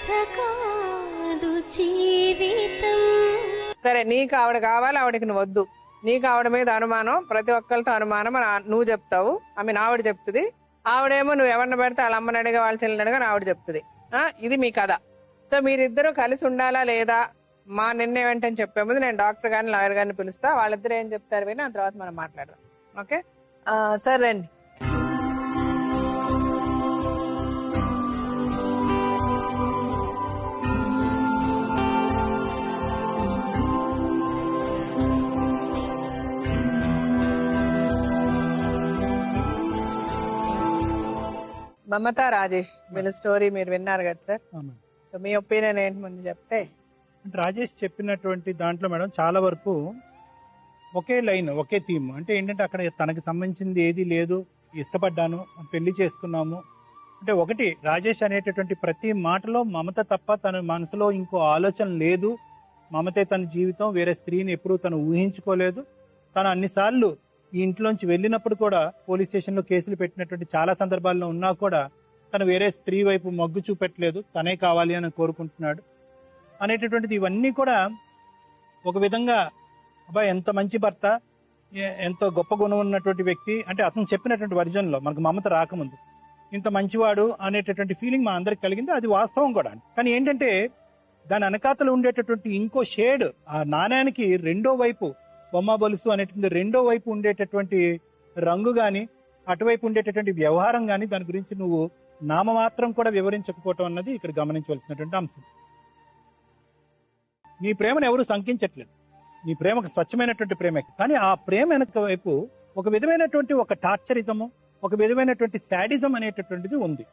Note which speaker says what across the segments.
Speaker 1: కథ కాదు జీవితం.
Speaker 2: సరే, నీకు ఆవిడ కావాలి, ఆవిడకి నువ్వు వద్దు. నీకు ఆవిడ మీద అనుమానం, ప్రతి ఒక్కరితో అనుమానం అని నువ్వు చెప్తావు. ఆవిడ చెప్తుంది. ఆవిడేమో నువ్వు ఎవరిని పెడితే వాళ్ళ అమ్మని అడిగా వాళ్ళ చెల్లిని అడిగా ఆవిడ చెప్తుంది. ఇది మీ కథ. సో మీరిద్దరూ కలిసి ఉండాలా లేదా, మా నిర్ణయం ఏంటని చెప్పే ముందు నేను డాక్టర్ గారిని లాయర్ గారిని పిలుస్తా. వాళ్ళిద్దరు ఏం చెప్తారు విని ఆ తర్వాత మనం మాట్లాడదాం. ఓకే సరే రండి. మమతా రాజేష్ వీళ్ళ స్టోరీ మీరు విన్నారు కదా సార్. సో మీ ఒపీనియన్ ఏంటి ముందు చెప్తే.
Speaker 3: రాజేష్ చెప్పినటువంటి దాంట్లో మేడం చాలా వరకు ఒకే లైన్, ఒకే థీమ్. అంటే ఏంటంటే అక్కడ తనకి సంబంధించింది ఏది లేదు, ఇష్టపడ్డాను, పెళ్లి చేసుకున్నాము అంటే ఒకటి. రాజేష్ అనేటటువంటి ప్రతి మాటలో మమత తప్ప తన మనసులో ఇంకో ఆలోచన లేదు. మమతే తన జీవితం, వేరే స్త్రీని ఎప్పుడూ తను ఊహించుకోలేదు. తను అన్నిసార్లు ఈ ఇంట్లోంచి వెళ్ళినప్పుడు కూడా పోలీస్ స్టేషన్లో కేసులు పెట్టినటువంటి చాలా సందర్భాల్లో ఉన్నా కూడా తను వేరే స్త్రీ వైపు మొగ్గు చూపెట్టలేదు. తనే కావాలి అని కోరుకుంటున్నాడు అనేటటువంటిది. ఇవన్నీ కూడా ఒక విధంగా అబ్బాయి ఎంత మంచి భర్త, ఎంతో గొప్ప గుణం ఉన్నటువంటి వ్యక్తి అంటే అతను చెప్పినటువంటి వర్జన్లో మనకు మమత రాకముందు ఇంత మంచివాడు అనేటటువంటి ఫీలింగ్ మా అందరికి కలిగింది. అది వాస్తవం కూడా. కానీ ఏంటంటే దాని వెనకాతలు ఉండేటటువంటి ఇంకో షేడ్, ఆ నాణ్యానికి రెండో వైపు, బొమ్మ బొలుసు అనేటువంటి రెండో వైపు ఉండేటటువంటి రంగు గాని, అటువైపు ఉండేటటువంటి వ్యవహారం గాని, దాని గురించి నువ్వు నామమాత్రం కూడా వివరించకపోవటం అన్నది ఇక్కడ గమనించవలసినటువంటి అంశం. నీ ప్రేమను ఎవరు శంకించట్లేదు. నీ ప్రేమ ఒక స్వచ్ఛమైనటువంటి ప్రేమే. కానీ ఆ ప్రేమ వెనక వైపు ఒక విధమైనటువంటి ఒక టార్చరిజము, ఒక విధమైనటువంటి శాడిజం అనేటటువంటిది ఉంది.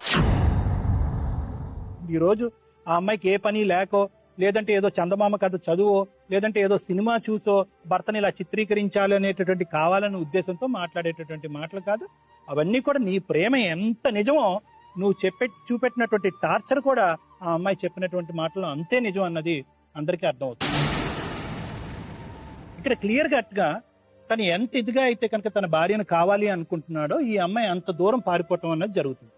Speaker 3: ఈరోజు ఆ అమ్మాయికి ఏ పని లేకో, లేదంటే ఏదో చందమామ కథ చదువో, లేదంటే ఏదో సినిమా చూసో భర్తని ఇలా చిత్రీకరించాలి అనేటటువంటి కావాలనే ఉద్దేశంతో మాట్లాడేటటువంటి మాటలు కాదు. అవన్నీ కూడా నీ ప్రేమ ఎంత నిజమో నువ్వు చూపెట్టినటువంటి టార్చర్ కూడా ఆ అమ్మాయి చెప్పినటువంటి మాటలు అంతే నిజం అన్నది అందరికీ అర్థమవుతుంది. ఇక్కడ క్లియర్ కట్ గా తను ఎంత ఇదిగా అయితే కనుక తన భార్యను కావాలి అనుకుంటున్నాడో ఈ అమ్మాయి అంత దూరం పారిపోవటం అన్నది జరుగుతుంది.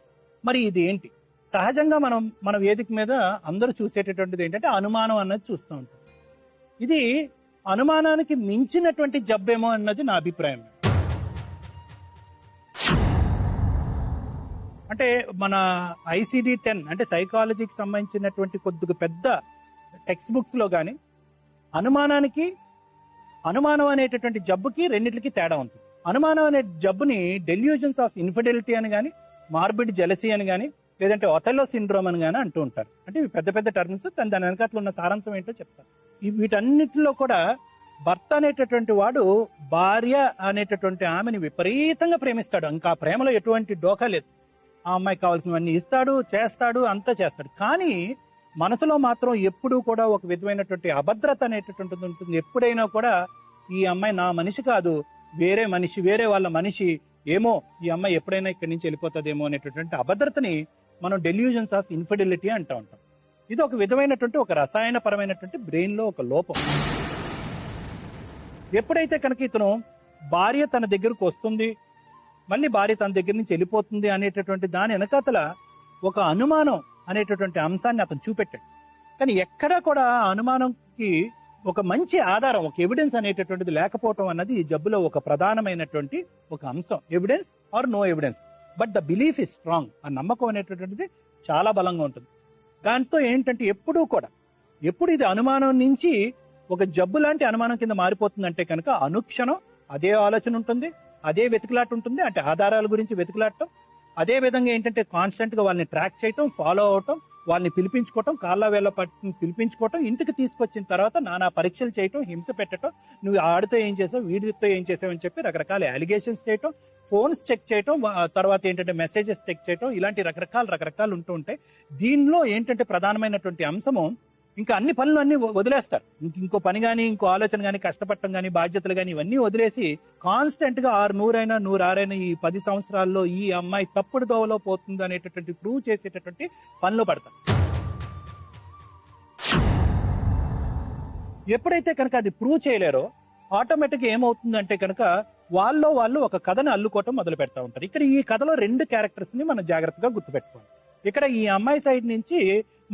Speaker 3: మరి ఇది ఏంటి? సహజంగా మన వేదిక మీద అందరూ చూసేటటువంటిది ఏంటంటే అనుమానం అన్నది చూస్తూ ఉంటాం. ఇది అనుమానానికి మించినటువంటి జబ్బేమో అన్నది నా అభిప్రాయం. అంటే మన ICD-10 అంటే సైకాలజీకి సంబంధించినటువంటి కొద్దిగా పెద్ద టెక్స్ట్ బుక్స్ లో గాని అనుమానం అనేటటువంటి జబ్బుకి రెండింటికి తేడా ఉంటుంది. అనుమానం అనే జబ్బుని డెల్యూజన్స్ ఆఫ్ ఇన్ఫిడెలిటీ అని గాని, మార్బిడ్ జెలసీ అని గాని, లేదంటే ఒథెల్లో సిండ్రోమ్ అని గాని అంటూ ఉంటారు. అంటే ఇవి పెద్ద పెద్ద టర్మ్స్. దాని వెనకాతలో ఉన్న సారాంశం ఏంటో చెప్తారు. వీటన్నిటిలో కూడా భర్త అనేటటువంటి వాడు భార్య అనేటటువంటి ఆమెని విపరీతంగా ప్రేమిస్తాడు. ఇంకా ప్రేమలో ఎటువంటి డోకా లేదు. ఆ అమ్మాయికి కావాల్సినవన్నీ ఇస్తాడు, చేస్తాడు, అంతా చేస్తాడు. కానీ మనసులో మాత్రం ఎప్పుడూ కూడా ఒక విధమైనటువంటి అభద్రత అనేటటువంటిది ఉంటుంది. ఎప్పుడైనా కూడా ఈ అమ్మాయి నా మనిషి కాదు, వేరే మనిషి, వేరే వాళ్ళ మనిషి, ఏమో ఈ అమ్మాయి ఎప్పుడైనా ఇక్కడి నుంచి వెళ్ళిపోతుందేమో అనేటటువంటి అభద్రతని మనం డెల్యూజన్స్ ఆఫ్ ఇన్ఫిడెలిటీ అంటూ ఉంటాం. ఇది ఒక విధమైనటువంటి ఒక రసాయన పరమైనటువంటి బ్రెయిన్ లో ఒక లోపం. ఎప్పుడైతే కనుక ఇతను భార్య తన దగ్గరకు వస్తుంది, మళ్ళీ భార్య తన దగ్గర నుంచి వెళ్ళిపోతుంది అనేటటువంటి దాని వెనకాతల ఒక అనుమానం అనేటటువంటి అంశాన్ని అతను చూపెట్టాడు. కానీ ఎక్కడా కూడా ఆ అనుమానంకి ఒక మంచి ఆధారం, ఒక ఎవిడెన్స్ అనేటటువంటిది లేకపోవటం అన్నది ఈ జబ్బులో ఒక ప్రధానమైనటువంటి ఒక అంశం. Evidence or no evidence, but the belief is strong. ఆ నమ్మకం అనేటటువంటిది చాలా బలంగా ఉంటుంది. దాంతో ఏంటంటే ఎప్పుడు ఇది అనుమానం నుంచి ఒక జబ్బు లాంటి అనుమానం కింద మారిపోతుందంటే కనుక అనుక్షణం అదే ఆలోచన ఉంటుంది, అదే వెతుకులాట ఉంటుంది. అంటే ఆధారాల గురించి వెతుకులాడటం, అదే విధంగా ఏంటంటే కాన్స్టెంట్ గా వాళ్ళని ట్రాక్ చేయటం, ఫాలో అవటం, వాళ్ళని పిలిపించుకోవటం, కాళ్ళ వేళ్ళ పట్టుకుని పిలిపించుకోవటం, ఇంటికి తీసుకొచ్చిన తర్వాత నానా పరీక్షలు చేయటం, హింస పెట్టడం, నువ్వు ఆడితో ఏం చేసావు, వీడితో ఏం చేసావు అని చెప్పి రకరకాల అలిగేషన్స్ చేయటం, ఫోన్స్ చెక్ చేయటం, తర్వాత ఏంటంటే మెసేజెస్ చెక్ చేయటం, ఇలాంటి రకరకాలు ఉంటూ ఉంటాయి. దీనిలో ఏంటంటే ప్రధానమైనటువంటి అంశము ఇంకా అన్ని పనులు అన్ని వదిలేస్తారు. ఇంకో పని కానీ, ఇంకో ఆలోచన కానీ, కష్టపడటం కానీ, బాధ్యతలు కానీ ఇవన్నీ వదిలేసి కాన్స్టెంట్ గా 100 ఈ 10 సంవత్సరాల్లో ఈ అమ్మాయి తప్పుడు దోవలో పోతుంది అనేటటువంటి ప్రూవ్ చేసేటటువంటి పనిలో పడతారు. ఎప్పుడైతే కనుక అది ప్రూవ్ చేయలేరో ఆటోమేటిక్ గా ఏమవుతుందంటే కనుక వాళ్ళు ఒక కథను అల్లుకోవటం మొదలు పెడతా ఉంటారు. ఇక్కడ ఈ కథలో 2 క్యారెక్టర్స్ ని మనం జాగ్రత్తగా గుర్తుపెట్టుకోవాలి. ఇక్కడ ఈ అమ్మాయి సైడ్ నుంచి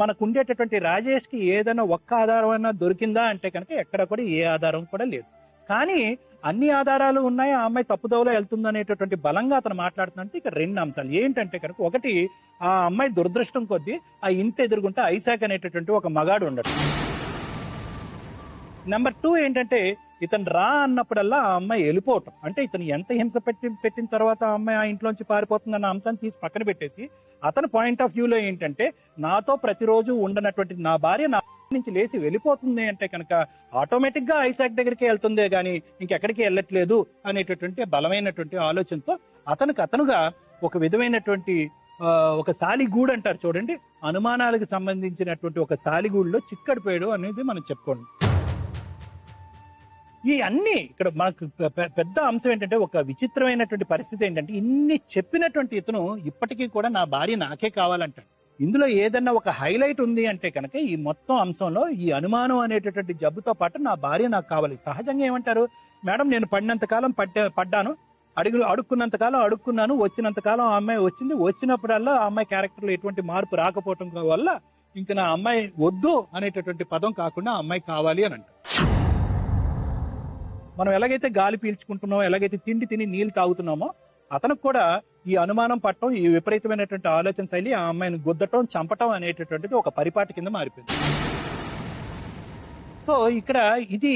Speaker 3: మనకు ఉండేటటువంటి రాజేష్ కి ఏదైనా ఒక్క ఆధారం అయినా దొరికిందా అంటే కనుక ఎక్కడ కూడా ఏ ఆధారం కూడా లేదు. కానీ అన్ని ఆధారాలు ఉన్నాయి, ఆ అమ్మాయి తప్పుదోవలో వెళ్తుంది అనేటటువంటి బలంగా అతను మాట్లాడుతుందంటే ఇక్కడ రెండు అంశాలు ఏంటంటే కనుక, ఒకటి ఆ అమ్మాయి దురదృష్టం కొద్దీ ఆ ఇంటి ఎదురుగుంటే ఐసాక్ అనేటటువంటి ఒక మగాడు ఉండడు. నెంబర్ 2 ఏంటంటే ఇతను రా అన్నప్పుడల్లా ఆ అమ్మాయి వెళ్ళిపోవటం. అంటే ఇతను ఎంత హింస పెట్టిన తర్వాత ఆ అమ్మాయి ఆ ఇంట్లోంచి పారిపోతుందన్న అంశాన్ని తీసి పక్కన పెట్టేసి అతని పాయింట్ ఆఫ్ వ్యూలో ఏంటంటే నాతో ప్రతిరోజు ఉండనటువంటి నా భార్య నా నుంచి లేచి వెళ్ళిపోతుంది అంటే కనుక ఆటోమేటిక్ గా ఐసాక్ దగ్గరికి వెళ్తుందే గానీ ఇంకెక్కడికి వెళ్ళట్లేదు అనేటటువంటి బలమైనటువంటి ఆలోచనతో అతనుగా ఒక విధమైనటువంటి ఒక సాలిగూడు అంటారు చూడండి, అనుమానాలకు సంబంధించినటువంటి ఒక సాలిగూడులో చిక్కడిపోయాడు అనేది మనం చెప్పుకోండి. ఈ అన్ని ఇక్కడ మనకు పెద్ద అంశం ఏంటంటే, ఒక విచిత్రమైనటువంటి పరిస్థితి ఏంటంటే ఇన్ని చెప్పినటువంటి ఇతను ఇప్పటికీ కూడా నా భార్య నాకే కావాలంటాడు. ఇందులో ఏదన్నా ఒక హైలైట్ ఉంది అంటే కనుక ఈ మొత్తం అంశంలో ఈ అనుమానం అనేటటువంటి జబ్బుతో పాటు నా భార్య నాకు కావాలి. సహజంగా ఏమంటారు, మేడం నేను పడినంత కాలం పడ్డాను, అడుక్కున్నంత కాలం అడుక్కున్నాను, వచ్చినంత కాలం ఆ అమ్మాయి వచ్చింది, వచ్చినప్పుడల్లా ఆ అమ్మాయి క్యారెక్టర్ లో ఎటువంటి మార్పు రాకపోవటం వల్ల ఇంకా నా అమ్మాయి వద్దు అనేటటువంటి పదం కాకుండా ఆ అమ్మాయి కావాలి అని అంటారు. మనం ఎలాగైతే గాలి పీల్చుకుంటున్నామో, ఎలాగైతే తిండి తిని నీళ్లు తాగుతున్నామో, అతనికి కూడా ఈ అనుమానం పట్టడం, ఈ విపరీతమైనటువంటి ఆలోచన శైలి ఆ అమ్మాయిని గుద్దటం, చంపటం అనేటటువంటిది ఒక పరిపాటి కింద మారిపోయింది. సో ఇక్కడ ఇది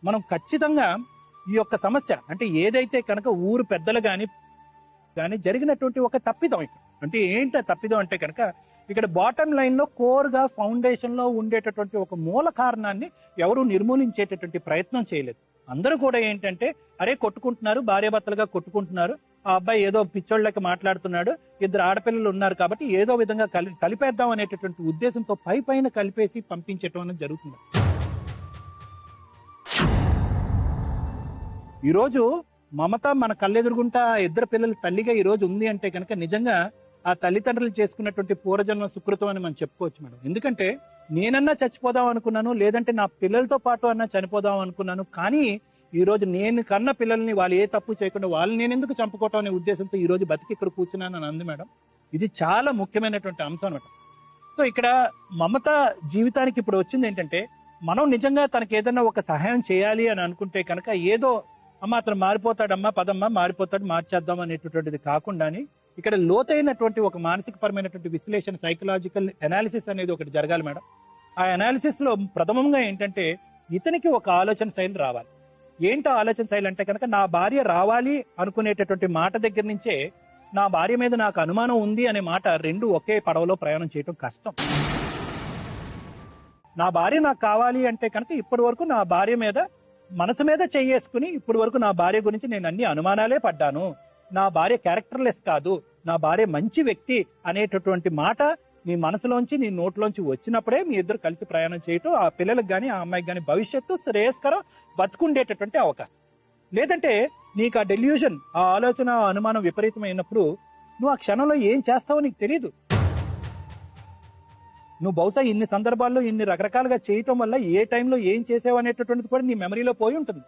Speaker 3: మనం ఖచ్చితంగా ఈ యొక్క సమస్య అంటే ఏదైతే కనుక ఊరు పెద్దలు కానీ జరిగినటువంటి ఒక తప్పిదం. ఇక్కడ అంటే ఏంటి తప్పిదం అంటే కనుక ఇక్కడ బాటమ్ లైన్ లో కోర్ గా ఫౌండేషన్ లో ఉండేటటువంటి ఒక మూల కారణాన్ని ఎవరు నిర్మూలించేటటువంటి ప్రయత్నం చేయలేదు. అందరూ కూడా ఏంటంటే అరే కొట్టుకుంటున్నారు, భార్యాభర్తలుగా కొట్టుకుంటున్నారు, ఆ అబ్బాయి ఏదో పిచ్చోళ్ళకి మాట్లాడుతున్నాడు, ఇద్దరు ఆడపిల్లలు ఉన్నారు కాబట్టి ఏదో విధంగా కలిపేద్దాం అనేటటువంటి ఉద్దేశంతో పైన కలిపేసి పంపించటం అనేది జరుగుతుంది. ఈరోజు మమత మన కళ్ళెదురుగుంటా ఇద్దరు పిల్లల తల్లిగా ఈ రోజు ఉంది అంటే కనుక నిజంగా ఆ తల్లిదండ్రులు చేసుకున్నటువంటి పూర్వజన్మ సుకృతం అని మనం చెప్పుకోవచ్చు మేడం. ఎందుకంటే నేనన్నా చచ్చిపోదాం అనుకున్నాను, లేదంటే నా పిల్లలతో పాటు అన్నా చనిపోదాం అనుకున్నాను, కానీ ఈ రోజు నేను కన్న పిల్లల్ని వాళ్ళు ఏ తప్పు చేయకుండా వాళ్ళు నేను ఎందుకు చంపుకోవటం అనే ఉద్దేశంతో ఈ రోజు బతికి ఇక్కడ కూర్చున్నాను అని అంది మేడం. ఇది చాలా ముఖ్యమైనటువంటి అంశం అనమాట. సో ఇక్కడ మమత జీవితానికి ఇప్పుడు వచ్చింది ఏంటంటే, మనం నిజంగా తనకి ఏదైనా ఒక సహాయం చేయాలి అని అనుకుంటే కనుక ఏదో అమ్మ అతను మారిపోతాడమ్మా, పదమ్మా మారిపోతాడు, మార్చేద్దాం అనేటటువంటిది కాకుండాని ఇక్కడ లోతైనటువంటి ఒక మానసికపరమైనటువంటి విశ్లేషణ, సైకలాజికల్ అనాలిసిస్ అనేది ఒకటి జరగాలి మేడం. ఆ అనాలిసిస్ లో ప్రథమంగా ఏంటంటే ఇతనికి ఒక ఆలోచన శైలి రావాలి. ఏంటో ఆలోచన శైలి అంటే కనుక నా భార్య రావాలి అనుకునేటటువంటి మాట దగ్గర నుంచే నా భార్య మీద నాకు అనుమానం ఉంది అనే మాట రెండు ఒకే పడవలో ప్రయాణం చేయడం కష్టం. నా భార్య నాకు కావాలి అంటే కనుక ఇప్పటి వరకు నా భార్య మీద మనసు మీద చేసుకుని ఇప్పటి వరకు నా భార్య గురించి నేను అన్ని అనుమానాలే పడ్డాను, నా భార్య క్యారెక్టర్లెస్ కాదు, నా భార్య మంచి వ్యక్తి అనేటటువంటి మాట నీ మనసులోంచి నీ నోట్లోంచి వచ్చినప్పుడే మీ ఇద్దరు కలిసి ప్రయాణం చేయటం ఆ పిల్లలకు గానీ ఆ అమ్మాయికి గానీ భవిష్యత్తు శ్రేయస్కరం బతుకుండేటటువంటి అవకాశం. లేదంటే నీకు ఆ డెల్యూషన్, ఆ ఆలోచన, ఆ అనుమానం విపరీతమైనప్పుడు నువ్వు ఆ క్షణంలో ఏం చేస్తావో నీకు తెలియదు. నువ్వు బహుశా ఇన్ని సందర్భాల్లో ఇన్ని రకరకాలుగా చేయటం వల్ల ఏ టైంలో ఏం చేసావు అనేటటువంటిది కూడా నీ మెమరీలో పోయి ఉంటుంది.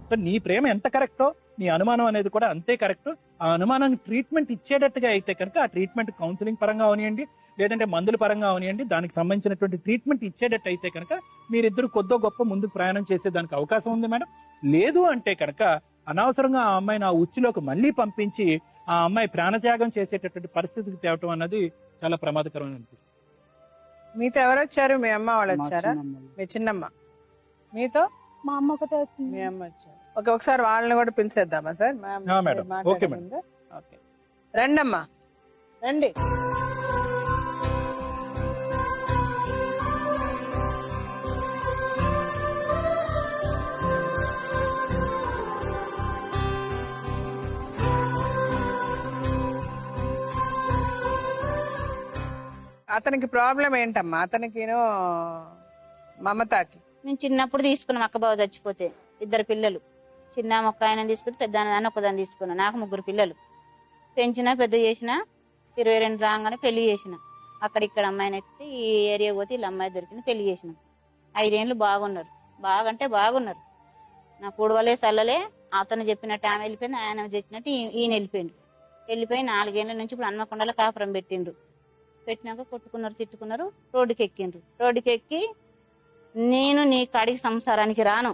Speaker 3: సో నీ ప్రేమ ఎంత కరెక్టో నీ అనుమానం అనేది కూడా అంతే కరెక్ట్. ఆ అనుమానానికి ట్రీట్మెంట్ ఇచ్చేటట్టుగా అయితే కనుక ఆ ట్రీట్మెంట్ కౌన్సిలింగ్ పరంగా అవనియండి, లేదంటే మందుల పరంగా అవనియండి, దానికి సంబంధించినటువంటి ట్రీట్మెంట్ ఇచ్చేటట్టు అయితే కనుక మీరిద్దరు కొద్దో గొప్ప ముందుకు ప్రయాణం చేసేదానికి అవకాశం ఉంది మేడం. లేదు అంటే కనుక అనవసరంగా ఆ అమ్మాయిని ఆ ఉచ్చులోకి మళ్ళీ పంపించి ఆ అమ్మాయి ప్రాణత్యాగం చేసేటటువంటి పరిస్థితికి తేవటం అన్నది చాలా ప్రమాదకరమైన అనిపిస్తుంది.
Speaker 2: మీతో ఎవరు వచ్చారు? మీ అమ్మ వాళ్ళు వచ్చారా? మీ చిన్నమ్మ. మీతో
Speaker 4: మా అమ్మ ఒకటే వచ్చింది.
Speaker 2: మీ అమ్మ వచ్చారు. ఓకే, ఒకసారి వాళ్ళని కూడా పిలిచేద్దామా సార్?
Speaker 3: Okay madam.
Speaker 2: ఓకే, రండమ్మా, రండి. అతనికి ప్రాబ్లం ఏంటమ్మా? అతనికి మమతాకి
Speaker 4: మేము చిన్నప్పుడు తీసుకున్నాం, అక్క బావ చచ్చిపోతే ఇద్దరు పిల్లలు, చిన్న ఒక్క ఆయన తీసుకుని పెద్ద దాన్ని ఒకదాన్ని తీసుకున్నాం. నాకు 3 పిల్లలు పెంచినా పెద్ద చేసిన 22 రాగానే పెళ్లి చేసిన. అక్కడిక్కడ అమ్మాయిని ఎత్తి ఈ ఏరియా పోతే వీళ్ళ అమ్మాయి దొరికింది, పెళ్లి చేసినాం. 5 ఏళ్ళు బాగున్నారు, బాగంటే బాగున్నారు. నా కూడవలే సల్లలే, అతను చెప్పినట్టు ఆమె వెళ్ళిపోయింది, ఆయన చెప్పినట్టు ఈయన వెళ్ళిపోయిండు. వెళ్ళిపోయి 4 ఏళ్ళ నుంచి ఇప్పుడు హన్మకొండలో కాపురం పెట్టిండ్రు. పెట్టినాక కొట్టుకున్నారు, తిట్టుకున్నారు, రోడ్డుకి ఎక్కిండ్రు. రోడ్డుకి ఎక్కి నేను నీ కాడికి సంసారానికి రాను,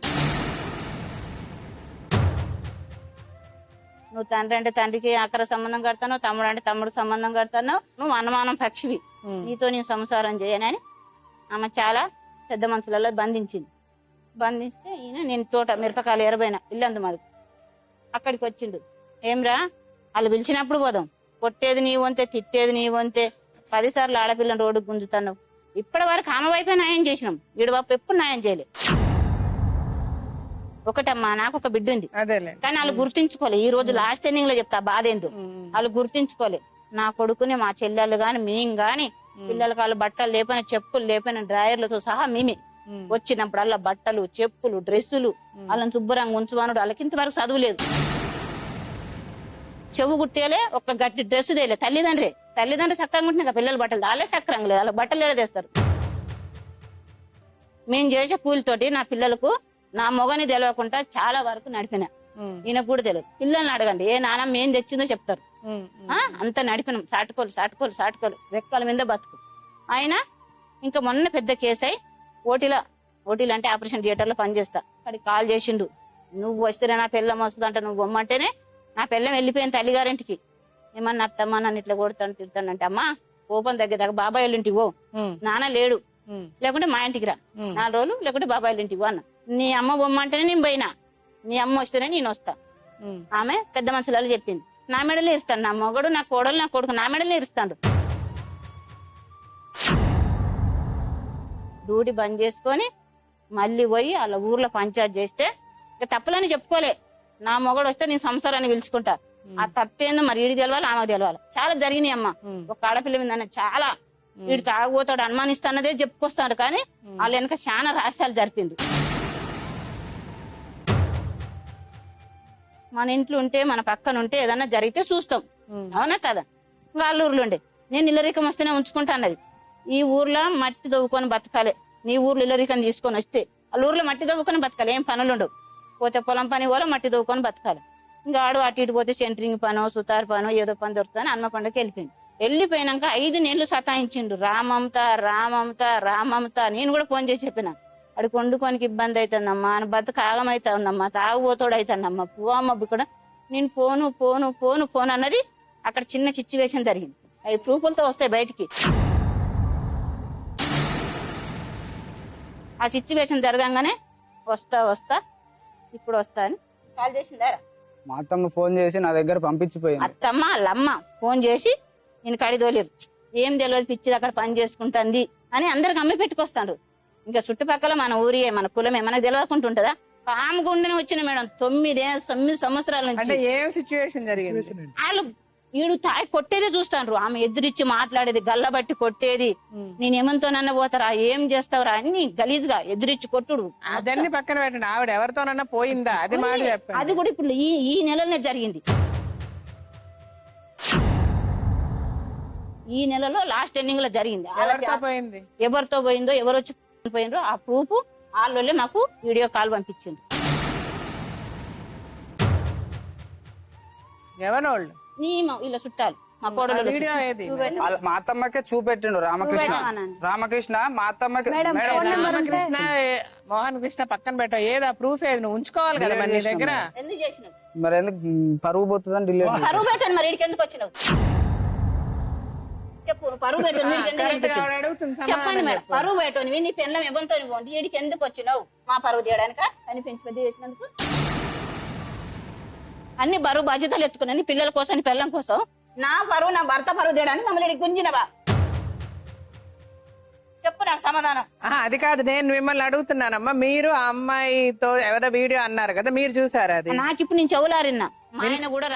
Speaker 4: నువ్వు తండ్రి అంటే తండ్రికి అక్కడ సంబంధం కడతాను, తమ్ముడు అంటే తమ్ముడు సంబంధం కడతాను, నువ్వు అనుమానం పక్షివి, నీతో నేను సంసారం చేయనని ఆమె చాలా పెద్ద మనుషులలో బంధించింది. బంధిస్తే ఈయన నేను తోట మిరపకాయలు ఎరబైన ఇల్లందు మాది అక్కడికి వచ్చిండు. ఏమ్రా వాళ్ళు పిలిచినప్పుడు పోదాం, కొట్టేది నీ వంతే, తిట్టేది నీ వంతే, 10 సార్లు ఆడపిల్లని రోడ్డుకు గుంజుతాను. ఇప్పటి వరకు ఆమె వైపే న్యాయం చేసినాం, వీడి వైపు ఎప్పుడు న్యాయం చేయలే. ఒకటమ్మా, నాకు ఒక బిడ్డ ఉంది, కానీ వాళ్ళు గుర్తించుకోలే. ఈ రోజు లాస్ట్ ఎండింగ్ లో చెప్తా బాధ ఏందో, వాళ్ళు గుర్తించుకోలే. నా కొడుకుని మా చెల్లెళ్ళు గాని మేం గాని పిల్లలకి వాళ్ళు బట్టలు లేపైన, చెప్పులు లేపైన, డ్రాయర్లతో సహా మేమే వచ్చినప్పుడు అలా బట్టలు, చెప్పులు, డ్రెస్సులు వాళ్ళని శుభ్రంగా ఉంచువానుడు. వాళ్ళకి ఇంతవరకు చదువు లేదు, చెవు గుట్టేలే, ఒక గట్టి డ్రెస్ తేలే. తల్లిదండ్రి సక్రంగా ఉంటున్నాయి, పిల్లల బట్టలు వాళ్ళే సక్రంగా లేదు, వాళ్ళ బట్టలు ఏడదేస్తారు. మేము చేసే కూలితోటి నా పిల్లలకు నా మొగని తెలియకుండా చాలా వరకు నడిపిన. ఈయనకు కూడా తెలియదు. పిల్లల్ని అడగండి, ఏ నానమ్మ ఏం తెచ్చిందో చెప్తారు. అంత నడిపినాం, సాటుకోలు రెక్కల మీద బతుకు. ఆయన ఇంకా మొన్న పెద్ద కేసు అయి ఓటీలో అంటే ఆపరేషన్ థియేటర్ లో పనిచేస్తా, అక్కడికి కాల్ చేసిండు. నువ్వు వస్తేనే నా పిల్లం వస్తుందంట, నువ్వు బొమ్మంటేనే నా పిల్లం వెళ్ళిపోయిన తల్లిగారింటికి. ఏమన్నా అత్తమ్మా నన్ను ఇట్లా కొడతాను తిడతానంటే, అమ్మా కోపం దగ్గర బాబాయ్ వాళ్ళ ఇంటికి పో, నాన్న లేడు, లేకుంటే మా ఇంటికి రా 4 రోజులు, లేకుంటే బాబాయ్ వాళ్ళ ఇంటికి పో అన్న. నీ అమ్మ బొమ్మంటేనే నేను పోయినా, నీ అమ్మ వస్తేనే నేను వస్తా. ఆమె పెద్ద మనుషులలో చెప్పింది. నా మెడలే ఇస్తాను, నా మొగడు, నా కోడలు, నా కొడుకు నా మెడలే ఇస్తాడు. డ్యూటీ బంద్ చేసుకొని మళ్ళీ పోయి వాళ్ళ ఊర్లో పంచాయతీ చేస్తే ఇక తప్పులని చెప్పుకోలే. నా మొగడు వస్తే నేను సంసారాన్ని పిలుచుకుంటా, ఆ తప్పేందో మరి ఈడికి తెలవాలి, ఆమెకు తెలవాలి. చాలా జరిగినాయి అమ్మ. ఒక ఆడపిల్ల మీద చాలా వీడు తాగుపోతాడు అనుమానిస్తానదే చెప్పుకొస్తారు, కానీ వాళ్ళ వెనక చాలా రహస్యాలు జరిపింది. మన ఇంట్లో ఉంటే, మన పక్కన ఉంటే ఏదన్నా జరిగితే చూస్తాం, అవునా కదా. వాళ్ళ ఊర్లో ఉండే నేను ఇల్లరికం వస్తేనే ఉంచుకుంటా అన్నది. ఈ ఊర్లో మట్టి దవ్వుకొని బతకాలి, నీ ఊర్లో ఇల్లరికం తీసుకొని వస్తే వాళ్ళ ఊర్లో మట్టి దవ్వుకొని బతకాలి, ఏం పనులు ఉండవు. పోతే పొలం పని పోలే, మట్టి దవ్వుకొని బతకాలి. ఇంకా ఆడు అటు ఇటు పోతే సెంటరింగ్ పనో, సుతార్ పనో, ఏదో పని దొరుకుతుందని హన్మ పండుగకి వెళ్ళిపోయింది. వెళ్ళిపోయినాక 5 నెలలు సతాయించిండు, రామమత. నేను కూడా ఫోన్ చేసి చెప్పిన, అడికి వండుకోనికి ఇబ్బంది అవుతుందమ్మా, అని బతుకు ఆగమైతుందమ్మా, తాగుబోతోడు అవుతుందమ్మా, పోవమ్మ కూడా. నేను ఫోను అన్నది. అక్కడ చిన్న సిచ్యువేషన్ జరిగింది, అవి ప్రూఫ్లతో వస్తాయి బయటికి. ఆ సిచ్యువేషన్ జరగంగానే వస్తా ఇప్పుడు వస్తా అని కాల్ చేసిందారా.
Speaker 5: మా అత్తమ్మ ఫోన్ చేసి నా దగ్గర పంపించిపోయింది.
Speaker 4: అత్తమ్మ వాళ్ళమ్మ ఫోన్ చేసి నేను కడిదోలేరు, ఏం తెలియదు పిచ్చిది అక్కడ పని చేసుకుంటుంది అని అందరికి అమ్మి పెట్టుకొస్తాను. ఇంకా చుట్టుపక్కల మన ఊరియే, మన కులమే, మనకు తెలియకుంటుంటదా. కామగుండెనే వచ్చిన మేడం 9 సంవత్సరాల నుంచి.
Speaker 2: ఏం సిచ్యువేషన్ జరిగింది?
Speaker 4: వాళ్ళు ఈడు తాయి కొట్టేదే చూస్తాను, ఆమె ఎదురిచ్చి మాట్లాడేది, గల్లబట్టి కొట్టేది. నేనేమంతోనన్నా పోతారా, ఏం చేస్తావురా అని గలీజ్గా ఎదురిచ్చి కొట్టుడు.
Speaker 2: అదన్నీ పక్కన పెట్టండి, ఆవిడ ఎవరితోనన్నా పోయిందా అది మాట చెప్పండి.
Speaker 4: అది కూడా ఇప్పుడు ఈ నెలలోనే జరిగింది. ఈ నెలలో లాస్ట్ ఎండింగ్ లో జరిగింది. ఎవరితో పోయిందో, ఎవరు వచ్చి పోయిందో ఆ ప్రూఫ్ వాళ్ళే మాకు వీడియో కాల్ పంపించింది.
Speaker 2: ఎవరోళ్ళు?
Speaker 4: వీళ్ళ చుట్టాలు, మా కోడలు.
Speaker 2: వీడియో ఏది?
Speaker 5: మా అత్తమ్మకే చూపెట్టిండు రామకృష్ణ. మా అత్తమ్మకి
Speaker 2: రామకృష్ణ, మోహన్ కృష్ణ పక్కన పెట్టావు, ఏదా ప్రూఫ్ ఏది? నువ్వు ఉంచుకోవాలి కదా మరి నీ దగ్గర.
Speaker 4: ఎందుకు చేసినావు?
Speaker 5: మరి ఎందుకు పరువు పోతుందని డిలీట్.
Speaker 4: పరువు పెట్టాను, మరి ఇడికి ఎందుకు వచ్చినావు చెప్పు. పరువు పెట్టాను చెప్పండి మేడం. పరువు పెట్టాను, నీ పెళ్ళం ఎవరితో పోండి, ఇడికి ఎందుకు వచ్చినావు? మా పరువు తీయడానిక అని పెంచి పెద్ద చేసినందుకు అన్ని బరువు బాధ్యతలు ఎత్తుకున్నాను పిల్లల కోసం, పిల్లల కోసం. నా పరువు, నా భర్త పరువు తీయడానికి మమ్మల్ని గుంజినవా? చెప్పు నాకు సమాధానం.
Speaker 2: అది కాదు, నేను మిమ్మల్ని అడుగుతున్నానమ్మా. మీరు ఆ అమ్మాయితో ఎవరో వీడియో అన్నారు కదా, మీరు చూసారా అది?
Speaker 4: నాకు ఇప్పుడు నేను చెవులారిన్నా, ఆయన కూడా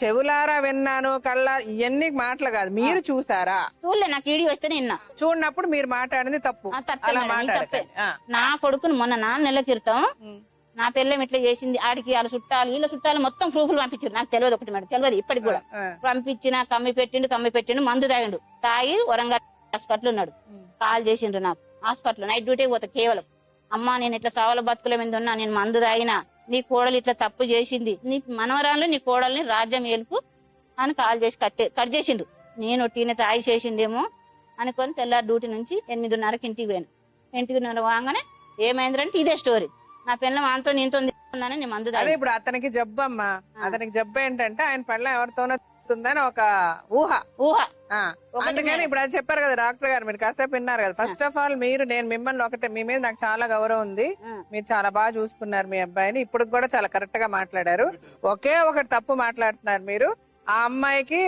Speaker 2: చెవులారా విన్నాను, కళ్ళ ఇవన్నీ మాటలు కాదు, మీరు చూసారా?
Speaker 4: చూడలే, నాకు వీడియో వస్తే నిన్న
Speaker 2: చూడనప్పుడు మీరు మాట్లాడింది తప్పు.
Speaker 4: తప్పే. నా కొడుకుని మొన్న 4 నెలల క్రితం నా పిల్లం ఇట్లా చేసింది, ఆడికి వాళ్ళ చుట్టాలు, వీళ్ళ చుట్టాలు మొత్తం ప్రూఫ్లు పంపించారు. నాకు తెలియదు, ఒకటి మేడం తెలియదు ఇప్పటికి కూడా. పంపించిన కమ్మి పెట్టిండు, మందు తాగి వరంగల్ హాస్పిటల్ ఉన్నాడు. కాల్ చేసిండ్రు నాకు, హాస్పిటల్ నైట్ డ్యూటీ పోతా కేవలం. అమ్మా నేను ఇట్లా సవాల బతుకుల మీద ఉన్నా, నేను మందు తాగినా, నీ కోడలు ఇట్లా తప్పు చేసింది, నీ మనవరాలు నీ కోడల్ని రాజ్యం ఏలుపు అని కాల్ చేసి కట్ చేసిండ్రు. నేను టీని తాగి చేసిండేమో అనుకొని తెల్లారి డ్యూటీ నుంచి 8:30కి ఇంటికి పోయాను. 8:30 వాగానే ఏమైందంటే ఇదే స్టోరీ. నా పిల్లలు అంతో నీతో తీసుకుందని నేను మందు
Speaker 2: అదే
Speaker 4: తాగి
Speaker 2: ఇప్పుడు అతనికి జబ్బు అమ్మా. అతనికి జబ్బు ఏంటంటే ఆయన పళ్ళ ఎవరితోనో ఉందని ఒక ఊహ. అందుకని ఇప్పుడు అది చెప్పారు కదా డాక్టర్ గారు, మీరు కాసేపు విన్నారు కదా. ఫస్ట్ ఆఫ్ ఆల్ నేను మిమ్మల్ని ఒకటే, మీ మీద నాకు చాలా గౌరవం ఉంది. మీరు చాలా బాగా చూసుకున్నారు మీ అబ్బాయిని. ఇప్పుడు కూడా చాలా కరెక్ట్ గా మాట్లాడారు. ఒకే ఒకటి తప్పు మాట్లాడుతున్నారు మీరు. ఆ అమ్మాయికి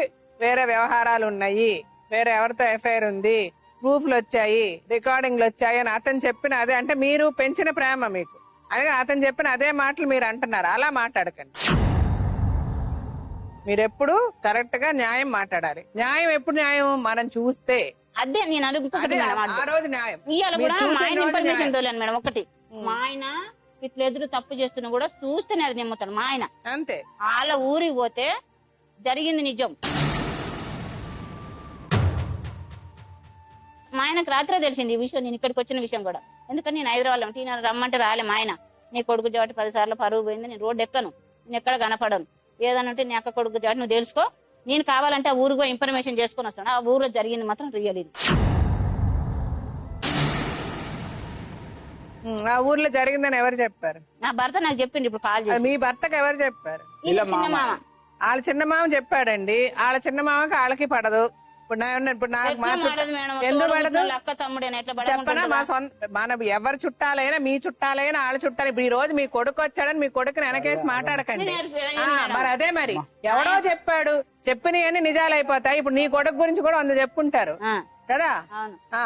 Speaker 2: వేరే వ్యవహారాలు ఉన్నాయి, వేరే ఎవరితో ఎఫ్ఐఆర్ ఉంది, ప్రూఫ్లు వచ్చాయి, రికార్డింగ్లు వచ్చాయి అని అతను చెప్పిన అదే అంటే మీరు పెంచిన ప్రేమ మీకు అలాగే అతను చెప్పిన అదే మాటలు మీరు అంటున్నారు. అలా మాట్లాడకండి. మీరెప్పుడు కరెక్ట్ గా న్యాయం మాట్లాడాలి. న్యాయం ఎప్పుడు న్యాయం మనం చూస్తే
Speaker 4: అదే నేను
Speaker 2: అదే ఆ రోజు న్యాయం.
Speaker 4: ఇవాళ
Speaker 2: మీరు
Speaker 4: కూడా
Speaker 2: చూసిన
Speaker 4: మా ఆయన
Speaker 2: రోజు
Speaker 4: ఇన్ఫర్మేషన్
Speaker 2: న్యాయం.
Speaker 4: తోలేను మేడం. ఒకటి మా ఆయన ఇట్లా ఎదురు తప్పు చేస్తున్నా కూడా చూస్తేనే అది నమ్ముతాడు మా ఆయన.
Speaker 2: అంతే.
Speaker 4: వాళ్ళ ఊరికి పోతే జరిగింది నిజం. మా ఆయనకు రాత్రే తెలిసింది ఈ విషయం, నేను ఇక్కడికి వచ్చిన విషయం కూడా. ఎందుకని నేను హైదరాబాద్ టీ రమ్మంటే రాలే మా ఆయన. నీ కొడుకు జాబట్టి 10 సార్లు పరువు పోయింది, నేను రోడ్డు ఎక్కను, నేను ఎక్కడ కనపడను, ఏదనంటే నీ అక్క కొడుకు జాబట్టి నువ్వు తెలుసుకో, నేను కావాలంటే ఆ ఊరికి ఇన్ఫర్మేషన్ చేసుకుని వస్తాను. ఆ ఊరిలో జరిగింది మాత్రం రియల్ ఇది.
Speaker 2: ఆ ఊర్లో జరిగిందని ఎవరు చెప్పారు?
Speaker 4: నా భర్త నాకు చెప్పింది ఇప్పుడు కాల్ చేసి.
Speaker 2: మీ భర్తకు ఎవరు చెప్పారు?
Speaker 4: వీళ్ళ చిన్న మామ.
Speaker 2: వాళ్ళ చిన్న మామ చెప్పాడండి. వాళ్ళ చిన్న మామకి వాళ్ళకి పడదు. ఇప్పుడు నాకు మా ఎందుకు పడదు
Speaker 4: అక్క తమ్ముడేనా ఎట్లా
Speaker 2: చెప్పనా? మా సొంత మన ఎవరు చుట్టాలైనా మీ చుట్టాలైనా వాళ్ళ చుట్టాలు. ఇప్పుడు ఈ రోజు మీ కొడుకు వచ్చాడని మీ కొడుకుని వెనకేసి మాట్లాడకండి. మరి అదే మరి ఎవడో చెప్పాడు, చెప్పినవన్నీ నిజాలు అయిపోతాయి. ఇప్పుడు నీ కొడుకు గురించి కూడా 100 చెప్పుంటారు కదా.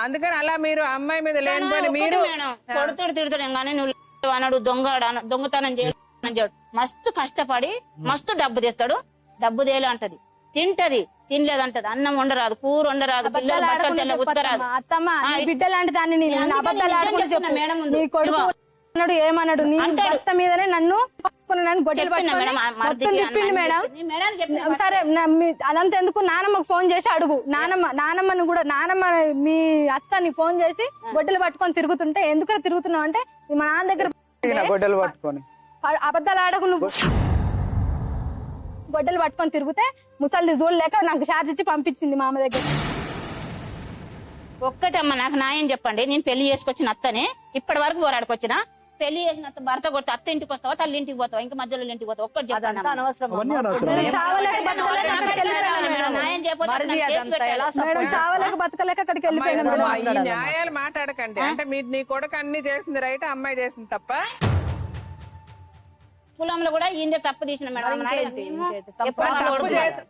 Speaker 2: అందుకని అలా మీరు అమ్మాయి మీద లేనిపోయి మీరు
Speaker 4: కొడుతుడు తిడుతాడు కానీ నువ్వు అన్నాడు దొంగతనం చేయడం. మస్తు కష్టపడి మస్తు డబ్బు తెస్తాడు. డబ్బు తేలే అంటది, తింటది, తినలేదంటది, అన్నం వండరాదు, కూర వండరాదు, పిల్లలు బట్టలు తెల్ల ఉత్తరాదు.
Speaker 6: బిడ్డ లాంటి దాన్ని నేను అబద్ధాలు ఆడుకుంటూ చెప్పు. నీ కొడుకు అన్నాడు ఏమన్నాడు, నీ భర్త మీదనే నన్ను గొడ్డలు పట్టుకొని మొత్తం తిప్పిండు మేడం. సరే అదంతా ఎందుకు, నానమ్మకు ఫోన్ చేసి అడుగు. నానమ్మను కూడా మీ అత్తని ఫోన్ చేసి గొడ్డలు పట్టుకొని తిరుగుతుంటే ఎందుకు తిరుగుతున్నావు అంటే మా నాన్న దగ్గర
Speaker 5: గొడ్డలు పట్టుకొని
Speaker 6: అబద్ధాలు ఆడకు, నువ్వు గొడ్డలు పట్టుకొని తిరిగితే ముసలి చూడలేక నాకు ఛార్జ్ ఇచ్చి పంపించింది మా అమ్మ దగ్గర.
Speaker 4: ఒక్కటమ్మా నాకు న్యాయం చెప్పండి. నేను పెళ్లి చేసుకొచ్చిన అత్తనే ఇప్పటి వరకు పోరాడుకొచ్చిన. పెళ్లి చేసిన అత్త భర్త కొడితే అత్త ఇంటికి వస్తావా, తల్లి ఇంటికి పోతావా, ఇంకా మధ్యలో ఇంటికి పోతావా? ఒక్కటి చెప్పండి.
Speaker 6: చావలేక బతకలేక అక్కడికి వెళ్ళిపోయినా.
Speaker 2: ఈ న్యాయాలు మాట్లాడకండి. అంటే నీ కొడుకు అన్ని చేసింది రైట్, అమ్మాయి చేసింది తప్ప.
Speaker 4: కులంలో కూడా ఈయన తప్పు తీసిన మేడం.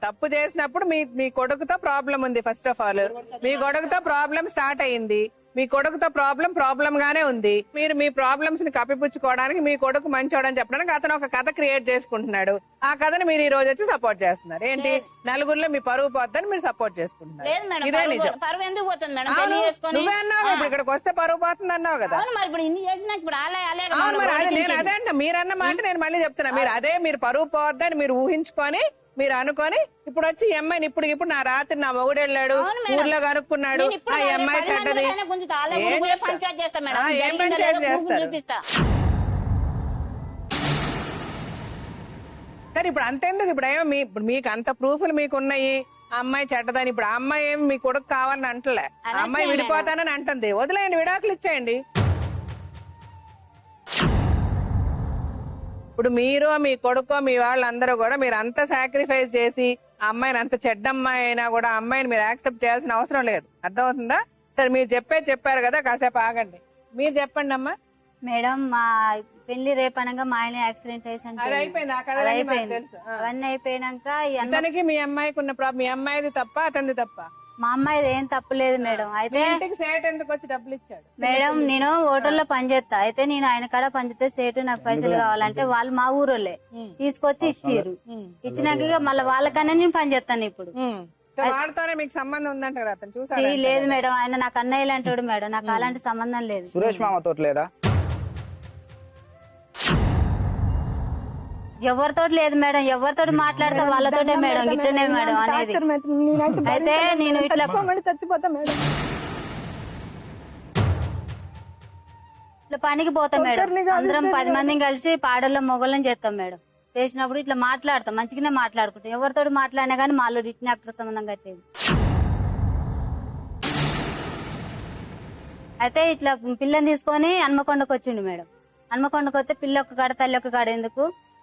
Speaker 2: తప్పు చేసినప్పుడు మీ కొడుకుతో ప్రాబ్లం ఉంది. ఫస్ట్ ఆఫ్ ఆల్ మీ కొడుకుతో ప్రాబ్లం స్టార్ట్ అయింది. మీ కొడుకుతో ప్రాబ్లం గానే ఉంది. మీరు మీ ప్రాబ్లమ్స్ ని కప్పిపుచ్చుకోవడానికి మీ కొడుకు మంచోడని చెప్పడానికి అతను ఒక కథ క్రియేట్ చేసుకుంటున్నాడు. ఆ కథను మీరు ఈ రోజు వచ్చి సపోర్ట్ చేస్తున్నారు. ఏంటి నలుగురిలో మీ పరువు పోద్దని మీరు సపోర్ట్ చేసుకుంటున్నారు. ఇదే నిజం. నువ్వే అన్నావు ఇప్పుడు ఇక్కడికి వస్తే పరువు పోతుంది అన్నావు కదా. మరి అది నేను అదే అంట, మీరన్న మాట నేను మళ్ళీ చెప్తున్నా. మీరు పరువు పోద్దని మీరు ఊహించుకొని మీరు అనుకొని ఇప్పుడు వచ్చి ఈ అమ్మాయిని ఇప్పుడు నా రాత్రి నా మొగుడు వెళ్ళాడు ఊర్లో కనుక్కున్నాడు, ఆ అమ్మాయి చెడ్డది, ఏం పంచాయతీ చేస్తారు? సరే ఇప్పుడు అంతేందుకు, ఇప్పుడు ఏమో ఇప్పుడు మీకు అంత ప్రూఫ్లు మీకు ఉన్నాయి ఆ అమ్మాయి చెడ్డదని. ఇప్పుడు ఆ అమ్మాయి ఏమి మీ కొడుకు కావాలని అంటలే, ఆ అమ్మాయి విడిపోతానని అంటుంది. వదిలేయండి, విడాకులు ఇచ్చేయండి. ఇప్పుడు మీరు మీ కొడుకో మీ వాళ్ళందరూ కూడా మీరు అంత సాక్రిఫైస్ చేసి ఆ అమ్మాయిని అంత చెడ్డ అమ్మాయి అయినా కూడా ఆ అమ్మాయిని మీరు యాక్సెప్ట్ చేయాల్సిన అవసరం లేదు. అర్థమవుతుందా? సరే మీరు చెప్పారు కదా, కాసేపు ఆగండి. మీరు చెప్పండి అమ్మా.
Speaker 7: మేడం మా పెళ్లి రేపనగా మా ఆయన యాక్సిడెంట్
Speaker 2: అయిపోయింది.
Speaker 7: అవన్నీ అయిపోయినాక
Speaker 2: అతనికి మీ అమ్మాయికి ఉన్న ప్రాబ్లం, మీ అమ్మాయిది తప్ప అతనిది తప్ప?
Speaker 7: మా అమ్మాయిది ఏం తప్పులేదు మేడం. అయితే
Speaker 2: సేట్ ఎందుకు వచ్చి డబ్బులు ఇచ్చాడు?
Speaker 7: మేడం నేను హోటల్లో పనిచేస్తా. అయితే నేను ఆయన కాడ పనిచేస్తే సేటు నాకు పైసలు కావాలంటే వాళ్ళు మా ఊరోళ్ళే తీసుకొచ్చి ఇచ్చిర్రు. ఇచ్చినాక మళ్ళీ వాళ్ళకన్నా నేను పనిచేస్తాను. ఇప్పుడు
Speaker 2: వాళ్ళతోనే మీకు సంబంధం ఉందంటారు అతను? చూసి
Speaker 7: లేదు మేడం, ఆయన నాకు అన్నయ్య లాంటి మేడం, నాకు అలాంటి సంబంధం లేదు.
Speaker 5: సురేష్ మామతో లేదా?
Speaker 7: ఎవరితో లేదు మేడం, ఎవరితో మాట్లాడతా వాళ్ళతోటే మేడం. ఇట్లనే మేడం అనేది. అయితే నేను ఇట్లా
Speaker 6: చచ్చిపోతా మేడం,
Speaker 7: ఇట్లా పనికి పోతాం మేడం. అందరం 10 మందిని కలిసి పాడల్లో మొగలను చేస్తాం మేడం. చేసినప్పుడు ఇట్లా మాట్లాడతాం, మంచిగానే మాట్లాడుకుంటాం. ఎవరితోటి మాట్లాడినా కానీ మాలో ఇట్నే అక్ర సంబంధం కట్టేది. అయితే ఇట్లా పిల్లని తీసుకొని హన్మకొండకు వచ్చిండు మేడం. హన్మకొండకు వస్తే పిల్ల ఒక్క కాడ తల్లి ఒక్క కాడ ఎందుకు,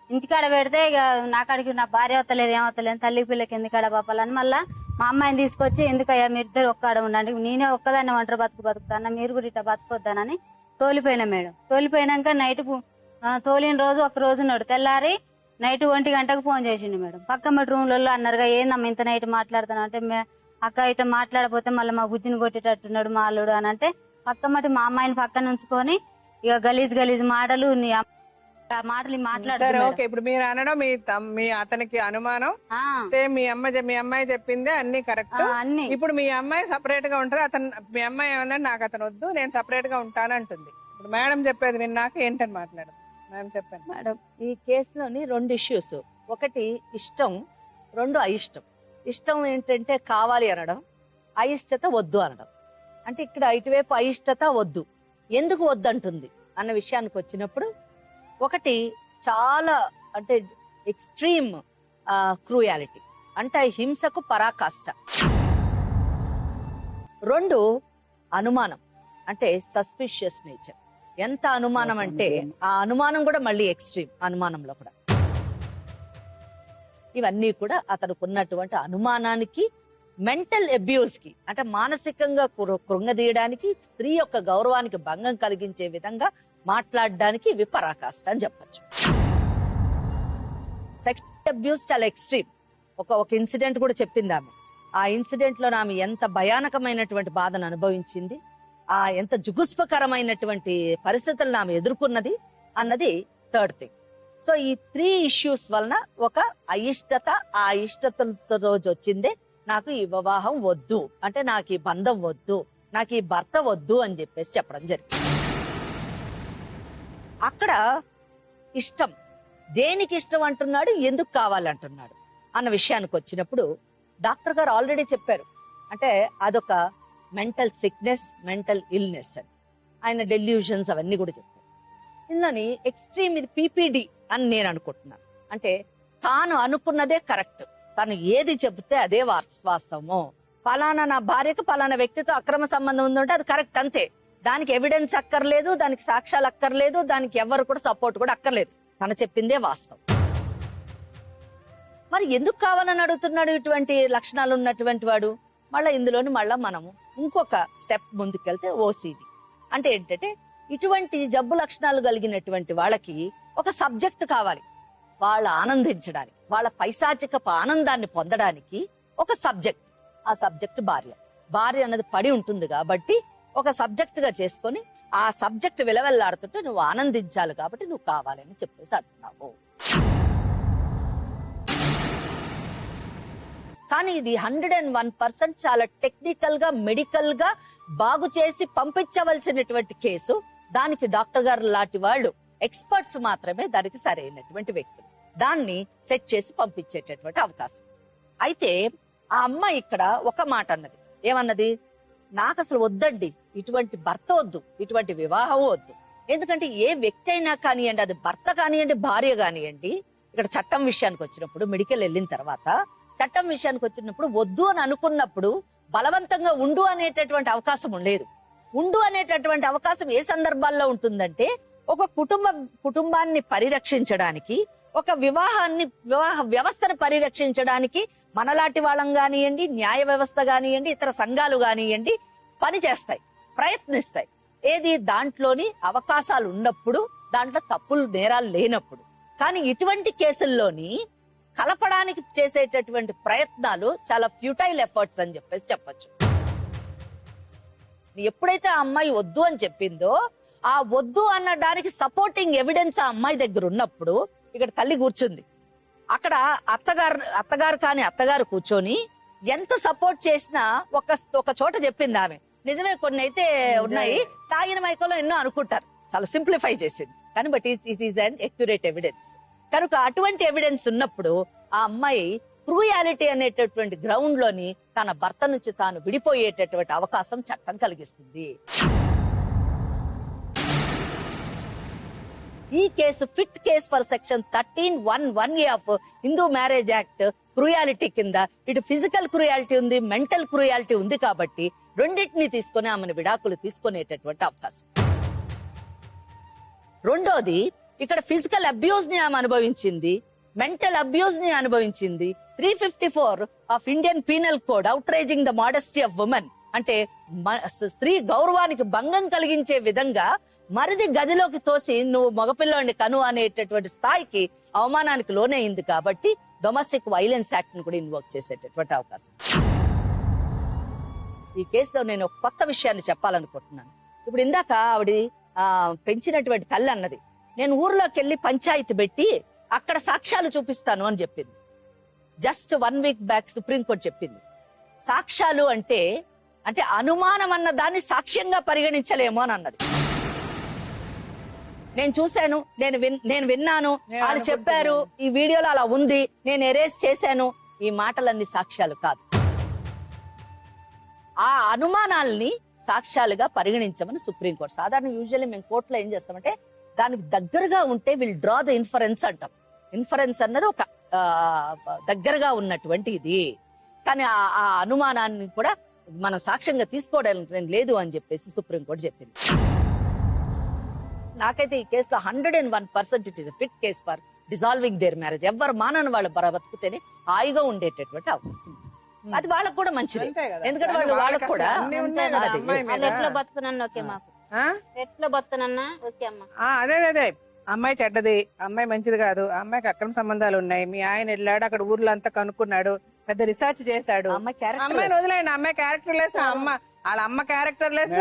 Speaker 7: ఇంటికాడ పెడితే ఇక నాకాడికి నా భార్య వస్తలేదు ఏమవుతలేదు, తల్లి పిల్లకి ఎందుకాడ పాపాలని మళ్ళా మా అమ్మాయిని తీసుకొచ్చి ఎందుకయ్యా మీరు ఇద్దరు ఒక్కడ ఉండండి, నేనే ఒక్కదాన్ని ఒంటరి బతుకుతాను, మీరు కూడా ఇట్లా బతుకొద్దానని తోలిపోయినా మేడం. తోలిపోయినాక నైట్ తోలిన రోజు ఒక రోజు ఉన్నాడు. తెల్లారి నైట్ 1 గంటకు ఫోన్ చేసిండు మేడం. పక్క మట్టి రూమ్లలో అన్నారుగా ఏందమ్మా ఇంత నైట్ మాట్లాడతాను అంటే, అక్క ఇట్లా మాట్లాడపోతే మళ్ళీ మా బుజ్జిని కొట్టేటట్టున్నాడు మా అల్లుడు అని అంటే, పక్క మట్టి మా అమ్మాయిని పక్కన ఉంచుకొని ఇక గలీజ్ మాటలు మాటలు
Speaker 2: సరే ఓకే. ఇప్పుడు మీరు అనడం మీ అతనికి అనుమానం, సేమ్ మీ అమ్మాయి చెప్పిందే అన్ని కరెక్ట్.
Speaker 7: అన్ని
Speaker 2: ఇప్పుడు మీ అమ్మాయి సపరేట్ గా ఉంటారు, మీ అమ్మాయి ఏమన్నా నాకు అతను వద్దు నేను సపరేట్ గా ఉంటాను అంటుంది. ఇప్పుడు మేడం చెప్పేది విన్నాక ఏంటని మాట్లాడడం మేడం చెప్పండి.
Speaker 8: మేడం ఈ కేసులోని 2 ఇష్యూస్, ఒకటి ఇష్టం, 2 అయిష్టం. ఇష్టం ఏంటంటే కావాలి అనడం, అయిష్టత వద్దు అనడం. అంటే ఇక్కడ ఇటువైపు అయిష్టత వద్దు, ఎందుకు వద్దు అంటుంది అన్న విషయానికి వచ్చినప్పుడు, ఒకటి చాలా అంటే ఎక్స్ట్రీమ్ క్రూయాలిటీ, అంటే హింసకు పరాకాష్ట. 2 అనుమానం, అంటే సస్పిషియస్ నేచర్. ఎంత అనుమానం అంటే ఆ అనుమానం కూడా మళ్ళీ ఎక్స్ట్రీమ్ అనుమానంలో కూడా. ఇవన్నీ కూడా అతనికి ఉన్నటువంటి అనుమానానికి, మెంటల్ అబ్యూస్ కి, అంటే మానసికంగా కృంగదీయడానికి, స్త్రీ యొక్క గౌరవానికి భంగం కలిగించే విధంగా మాట్లాడడానికి ఇవి పరాకాష్ట అని చెప్పచ్చు. సెక్షువల్ అబ్యూస్ చాలా ఎక్స్ట్రీమ్. ఒక ఇన్సిడెంట్ కూడా చెప్పింది ఆమె. ఆ ఇన్సిడెంట్ లో ఆమె ఎంత భయానకమైనటువంటి బాధను అనుభవించింది, ఎంత జుగుస్పకరమైనటువంటి పరిస్థితులను ఆమె ఎదుర్కొన్నది అన్నది 3rd థింగ్. సో ఈ 3 ఇష్యూస్ వలన ఒక అయిష్టత, ఆ అయిష్టత రోజు వచ్చిందే నాకు ఈ వివాహం వద్దు, అంటే నాకు ఈ బంధం వద్దు, నాకు ఈ భర్త వద్దు అని చెప్పేసి చెప్పడం జరిగింది. అక్కడ ఇష్టం, దేనికి ఇష్టం అంటున్నాడు, ఎందుకు కావాలంటున్నాడు అన్న విషయానికి వచ్చినప్పుడు డాక్టర్ గారు ఆల్రెడీ చెప్పారు. అంటే అదొక మెంటల్ సిక్నెస్, మెంటల్ ఇల్నెస్ అని, ఆయన డెల్యూషన్స్ అవన్నీ కూడా చెప్పారు. ఇందులోని ఎక్స్ట్రీమ్ ఇది PPD అని నేను అనుకుంటున్నాను. అంటే తాను అనుకున్నదే కరెక్ట్, తను ఏది చెబితే అదే వాస్తవము. పలానా నా భార్యకు పలానా వ్యక్తితో అక్రమ సంబంధం ఉందంటే అది కరెక్ట్ అంతే, దానికి ఎవిడెన్స్ అక్కర్లేదు, దానికి సాక్ష్యాలు అక్కర్లేదు, దానికి ఎవరు కూడా సపోర్ట్ కూడా అక్కర్లేదు, తను చెప్పిందే వాస్తవం. మరి ఎందుకు కావాలని అడుగుతున్నాడు ఇటువంటి లక్షణాలు ఉన్నటువంటి వాడు? మళ్ళీ ఇందులోని మనము ఇంకొక స్టెప్ ముందుకెళ్తే OCD అంటే ఏంటంటే, ఇటువంటి జబ్బు లక్షణాలు కలిగినటువంటి వాళ్ళకి ఒక సబ్జెక్ట్ కావాలి, వాళ్ళు ఆనందించడానికి, వాళ్ళ పైశాచికపు ఆనందాన్ని పొందడానికి ఒక సబ్జెక్ట్. ఆ సబ్జెక్ట్ భార్య అన్నది పడి ఉంటుంది కాబట్టి ఒక సబ్జెక్ట్ గా చేసుకొని ఆ సబ్జెక్ట్ విలవెల్లాడుతుంటే నువ్వు ఆనందించాలి కాబట్టి నువ్వు కావాలని చెప్పేసి అంటున్నావు. కానీ ఇది 101% చాలా టెక్నికల్ గా, మెడికల్ గా బాగు చేసి పంపించవలసినటువంటి కేసు. దానికి డాక్టర్ గారు లాంటి వాళ్ళు, ఎక్స్పర్ట్స్ మాత్రమే దానికి సరైనటువంటి వ్యక్తులు, దాన్ని సెట్ చేసి పంపించేటటువంటి అవకాశం. అయితే ఆ అమ్మాయి ఇక్కడ ఒక మాట అన్నది, ఏమన్నది? నాకు అసలు వద్దండి, ఇటువంటి భర్త వద్దు, ఇటువంటి వివాహం వద్దు. ఎందుకంటే ఏ వ్యక్తి అయినా కానివ్వండి, అది భర్త కానివ్వండి, భార్య కానివ్వండి, ఇక్కడ చట్టం విషయానికి వచ్చినప్పుడు, మెడికల్ వెళ్ళిన తర్వాత చట్టం విషయానికి వచ్చినప్పుడు వద్దు అని అనుకున్నప్పుడు బలవంతంగా ఉండు అనేటటువంటి అవకాశం లేదు. ఉండు అనేటటువంటి అవకాశం ఏ సందర్భాల్లో ఉంటుందంటే, ఒక కుటుంబాన్ని పరిరక్షించడానికి, ఒక వివాహ వ్యవస్థను పరిరక్షించడానికి మనలాంటి వాళ్ళం కానివ్వండి, న్యాయ వ్యవస్థ కానివ్వండి, ఇతర సంఘాలు కానివ్వండి పని చేస్తాయి, ప్రయత్నిస్తాయి. ఏది దాంట్లోని అవకాశాలు ఉన్నప్పుడు, దాంట్లో తప్పులు నేరాలు లేనప్పుడు. కానీ ఇటువంటి కేసుల్లోని కలపడానికి చేసేటటువంటి ప్రయత్నాలు చాలా ఫ్యూటైల్ ఎఫర్ట్స్ అని చెప్పేసి చెప్పొచ్చు. ఎప్పుడైతే ఆ అమ్మాయి వద్దు అని చెప్పిందో, ఆ వద్దు అనడానికి సపోర్టింగ్ ఎవిడెన్స్ ఆ అమ్మాయి దగ్గర ఉన్నప్పుడు, ఇక్కడ తల్లి కూర్చుంది, అక్కడ అత్తగారు కూర్చొని ఎంత సపోర్ట్ చేసినా ఒక చోట చెప్పింది ఆమె. నిజమే, కొన్ని అయితే ఉన్నాయి, తాగిన మైకంలో ఎన్నో అనుకుంటారు, చాలా సింప్లిఫై చేసింది, కానీ but it is an accurate evidence. కనుక అటువంటి ఎవిడెన్స్ ఉన్నప్పుడు ఆ అమ్మాయి క్రూయాలిటీ అనేటటువంటి గ్రౌండ్ లోని తన భర్త నుంచి తాను విడిపోయేటటువంటి అవకాశం చట్టం కలిగిస్తుంది. ఈ case fit case for section 13(1)(1)A of Hindu marriage act cruelty కింద ఇటు ఫిజికల్ క్రూయాలిటీ ఉంది, మెంటల్ క్రూయాలిటీ ఉంది కాబట్టి రెండింటిని తీసుకొని ఆమెను విడాకులు తీసుకునేటటువంటి అవకాశం. రెండోది, ఇక్కడ ఫిజికల్ అబ్యూస్ ని ఆమె అనుభవించింది, మెంటల్ అబ్యూస్ ని అనుభవించింది. 354 of Indian penal code outraging the modesty of women అంటే స్త్రీ గౌరవానికి భంగం కలిగించే విధంగా మరిది గదిలోకి తోసి నువ్వు మగపిల్లాడిని కను అనేటటువంటి స్థాయికి అవమానానికి లోనైంది కాబట్టి డొమెస్టిక్ వైలెన్స్ యాక్ట్ ని కూడా ఇన్వోక్ చేసేటటువంటి అవకాశం. ఈ కేసులో నేను ఒక కొత్త విషయాన్ని చెప్పాలనుకుంటున్నాను. ఇప్పుడు ఇందాక ఆవిడ పెంచినటువంటి తల్లి అన్నది, నేను ఊర్లోకి వెళ్లి పంచాయతీ పెట్టి అక్కడ సాక్ష్యాలు చూపిస్తాను అని చెప్పింది. జస్ట్ 1 వీక్ బ్యాక్ సుప్రీంకోర్టు చెప్పింది సాక్ష్యాలు అంటే అనుమానం అన్న దాన్ని సాక్ష్యంగా పరిగణించలేమో అని అన్నది. నేను చూశాను, నేను విన్నాను, వాళ్ళు చెప్పారు, ఈ వీడియోలో అలా ఉంది, నేను ఎరేజ్ చేశాను, ఈ మాటలన్నీ సాక్ష్యాలు కాదు. ఆ అనుమానాల్ని సాక్ష్యాలుగా పరిగణించమని సుప్రీంకోర్టు. సాధారణ యూజువల్లీ మేము కోర్టులో ఏం చేస్తామంటే దానికి దగ్గరగా ఉంటే విల్ డ్రా ద ఇన్ఫరెన్స్ అంటాం. ఇన్ఫరెన్స్ అన్నది ఒక దగ్గరగా ఉన్నటువంటి ఇది. కానీ ఆ అనుమానాన్ని కూడా మనం సాక్ష్యంగా తీసుకోవడం లేదు అని చెప్పేసి సుప్రీంకోర్టు చెప్పింది. నాకైతే ఈ కేసులో 101% it is fit case for dissolving their marriage. ఎవరు మానని వాళ్ళు బతుకుతేనే హాయిగా ఉండేటటువంటి అవకాశం. అది వాళ్ళకు కూడా మంచిది, ఎందుకంటే వాళ్ళకు కూడా
Speaker 4: ఎట్లా బతుకునన్నా ఓకే, మాకు ఎట్లా బతుకునన్నా ఓకే అమ్మ.
Speaker 2: అదే అమ్మాయి చెడ్డది, అమ్మాయి మంచిది కాదు, అమ్మాయికి అక్రమ సంబంధాలు ఉన్నాయి, మీ ఆయన వెళ్ళాడు అక్కడ ఊర్లో అంతా కనుక్కున్నాడు, పెద్ద రిసర్చ్ చేశాడు, అమ్మాయిని వదిలేండి. అమ్మాయి క్యారెక్టర్ లెస్, వాళ్ళ అమ్మ క్యారెక్టర్ లెస్,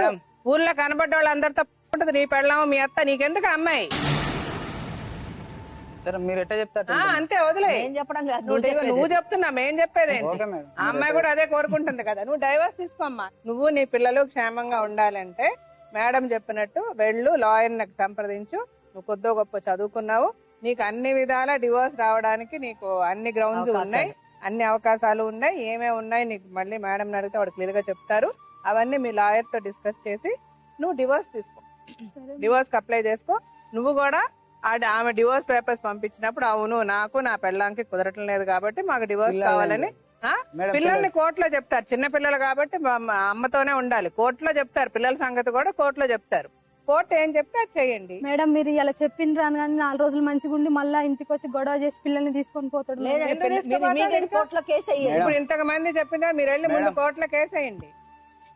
Speaker 2: ఊర్లో కనబడ్డ వాళ్ళందరితో ఉంటది, నీ పెళ్ళాము మీ అత్త, నీకెందుకు అమ్మాయి?
Speaker 5: మీరు ఎట్లా చెప్తారు?
Speaker 2: అంతే, వదిలే. నువ్వు చెప్తున్నా, మేం చెప్పేది ఆ అమ్మాయి కూడా అదే కోరుకుంటుంది కదా. నువ్వు డైవర్స్ తీసుకోమ్మా. నువ్వు నీ పిల్లలు క్షేమంగా ఉండాలంటే మేడం చెప్పినట్టు వెళ్ళు, లాయర్ నాకు సంప్రదించు. నువ్వు కొద్దో గొప్ప చదువుకున్నావు, నీకు అన్ని విధాల డివోర్స్ రావడానికి నీకు అన్ని గ్రౌండ్స్ ఉన్నాయి, అన్ని అవకాశాలు ఉన్నాయి. ఏమేమి ఉన్నాయి నీకు మళ్ళీ మేడం అడిగితే వాడు క్లియర్ గా చెప్తారు. అవన్నీ మీ లాయర్ తో డిస్కస్ చేసి నువ్వు డివోర్స్ తీసుకో, డివోర్స్ కి అప్లై చేసుకో. నువ్వు కూడా ఆమె డివోర్స్ పేపర్స్ పంపించినప్పుడు అవును నాకు నా పెళ్ళాంకి కుదరటం లేదు కాబట్టి మాకు డివోర్స్ కావాలని పిల్లల్ని కోర్టులో చెప్తారు. చిన్న పిల్లలు కాబట్టి అమ్మతోనే ఉండాలి, కోర్టులో చెప్తారు. పిల్లల సంగతి కూడా కోర్టులో చెప్తారు. కోర్టు ఏం చెప్తే అది చేయండి.
Speaker 6: మేడం మీరు ఇలా చెప్పింది రాను కానీ 4 రోజులు మంచిగా ఉండి మళ్ళీ ఇంటికి వచ్చి గొడవ చేసి పిల్లల్ని తీసుకొని పోతాడు.
Speaker 8: కోర్టులో కేసు అయ్యింది.
Speaker 2: ఇప్పుడు ఇంతకు మంది చెప్పిందా, మీరు వెళ్ళి ముందు కోర్టులో కేసు అయ్యండి.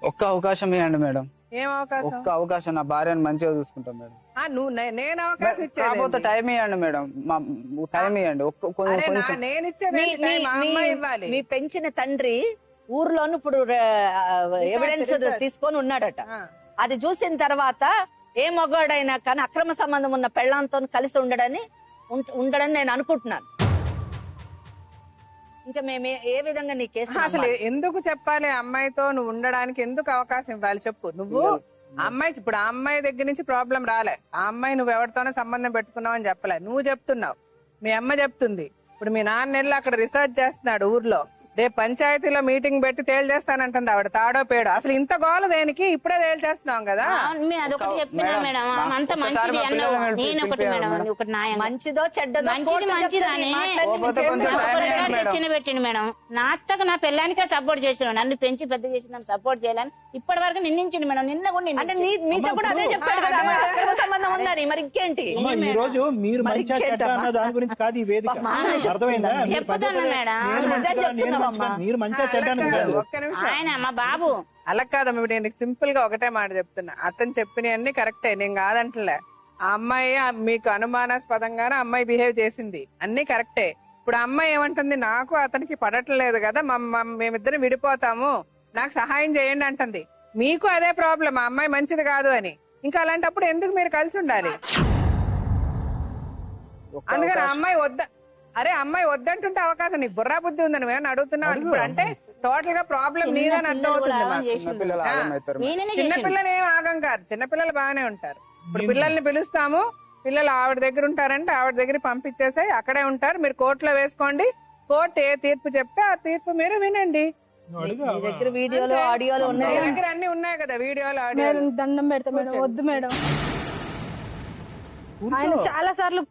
Speaker 5: ఒక్క అవకాశం ఇవ్వండి మేడం.
Speaker 2: ఏం అవకాశం?
Speaker 5: ఒక్క అవకాశం, నా భార్యను మంచిగా చూసుకుంటాం మేడం.
Speaker 2: నేను అవకాశం ఇచ్చేది
Speaker 5: టైం ఇవ్వండి మేడం, టైం ఇవ్వండి.
Speaker 2: నేను ఇచ్చేది
Speaker 8: మీ పెంచిన తండ్రి ఊర్లోను ఇప్పుడు ఎవిడెన్స్ తీసుకొని ఉన్నాడట. అది చూసిన తర్వాత ఏ మగాడైనా కానీ అక్రమ సంబంధం ఉన్న పెళ్ళాంతో కలిసి ఉండడని నేను అనుకుంటున్నాను. ఇంకా మేము ఏ విధంగా నీ కేసు
Speaker 2: అసలు ఎందుకు చెప్పాలి? అమ్మాయితో నువ్వు ఉండడానికి ఎందుకు అవకాశం ఇవ్వాలి చెప్పు. నువ్వు అమ్మాయి ఇప్పుడు ఆ అమ్మాయి దగ్గర నుంచి ప్రాబ్లం రాలే, ఆ అమ్మాయి నువ్వు ఎవరితోనో సంబంధం పెట్టుకున్నావు అని చెప్పలే, నువ్వు చెప్తున్నావు, మీ అమ్మ చెప్తుంది. ఇప్పుడు మీ నాన్న వెళ్ళి అక్కడ రీసెర్చ్ చేస్తున్నాడు ఊర్లో, రేపు పంచాయతీలో మీటింగ్ పెట్టి తేల్చేస్తానంటుంది ఆవిడ. తాడో పేడో అసలు ఇంత గోల దేనికి? ఇప్పుడే తేల్చేస్తున్నాం కదా.
Speaker 8: మంచిదో చెడ్డదో
Speaker 4: పెట్టిండు మేడం. నా అత్తకు నా పెళ్ళానికే సపోర్ట్ చేసిన, నన్ను పెంచి పెద్ద చేసిన సపోర్ట్ చేయాలని ఇప్పటి వరకు నిందించింది మేడం. నిన్న కూడా
Speaker 8: అంటే మీతో కూడా అదే చెప్పాడు కదా, అక్రమ సంబంధం ఉందని. మరి ఇంకేంటి?
Speaker 3: ఈ రోజు మీరు దాని గురించి కాదు ఈ వేదిక, అర్థమైందా?
Speaker 4: చెప్తాను మేడం,
Speaker 3: మీరు మంచిగా చెడ్డానికి కాదు.
Speaker 4: ఆయన మా బాబు
Speaker 2: అలా కాదమ్మా. నేను సింపుల్ గా ఒకటే మాట చెప్తున్నా, అతను చెప్పినవన్నీ కరెక్టే, నేను కాదంటలే. ఆ అమ్మాయి మీకు అనుమానాస్పదంగానే అమ్మాయి బిహేవ్ చేసింది, అన్ని కరెక్టే. ఇప్పుడు అమ్మాయి ఏమంటుంది, నాకు అతనికి పడట్లేదు కదా, మేమిద్దరం విడిపోతాము, నాకు సహాయం చేయండి అంటుంది. మీకు అదే ప్రాబ్లం, ఆ అమ్మాయి మంచిది కాదు అని. ఇంకా అలాంటప్పుడు ఎందుకు మీరు కలిసి ఉండాలి? అందుకని అమ్మాయి అమ్మాయి వద్దంటుంటే అవకాశం, నీకు బుర్రా బుద్ధి ఉందని మేము అడుగుతున్నావు. ఇప్పుడు అంటే టోటల్ గా ప్రాబ్లం నీదని అర్థం అవుతుంది. చిన్నపిల్లలు ఏం ఆగం కాదు, చిన్నపిల్లలు బాగానే ఉంటారు. ఇప్పుడు పిల్లల్ని పిలుస్తాము, పిల్లలు ఆవిడ దగ్గర ఉంటారంటే ఆవిడ దగ్గర పంపించేసాయి, అక్కడే ఉంటారు. మీరు కోర్టులో వేసుకోండి, కోర్టు ఏ తీర్పు చెప్తే ఆ తీర్పు మీరు వినండి.
Speaker 8: మీ దగ్గర వీడియోలు ఆడియోలు ఉన్నాయి,
Speaker 2: దగ్గర అన్ని ఉన్నాయి కదా, వీడియోలు ఆడియోలు.
Speaker 6: దండం పెడతా మేడం, వద్దు మేడం. ఆయన చాలా సార్లు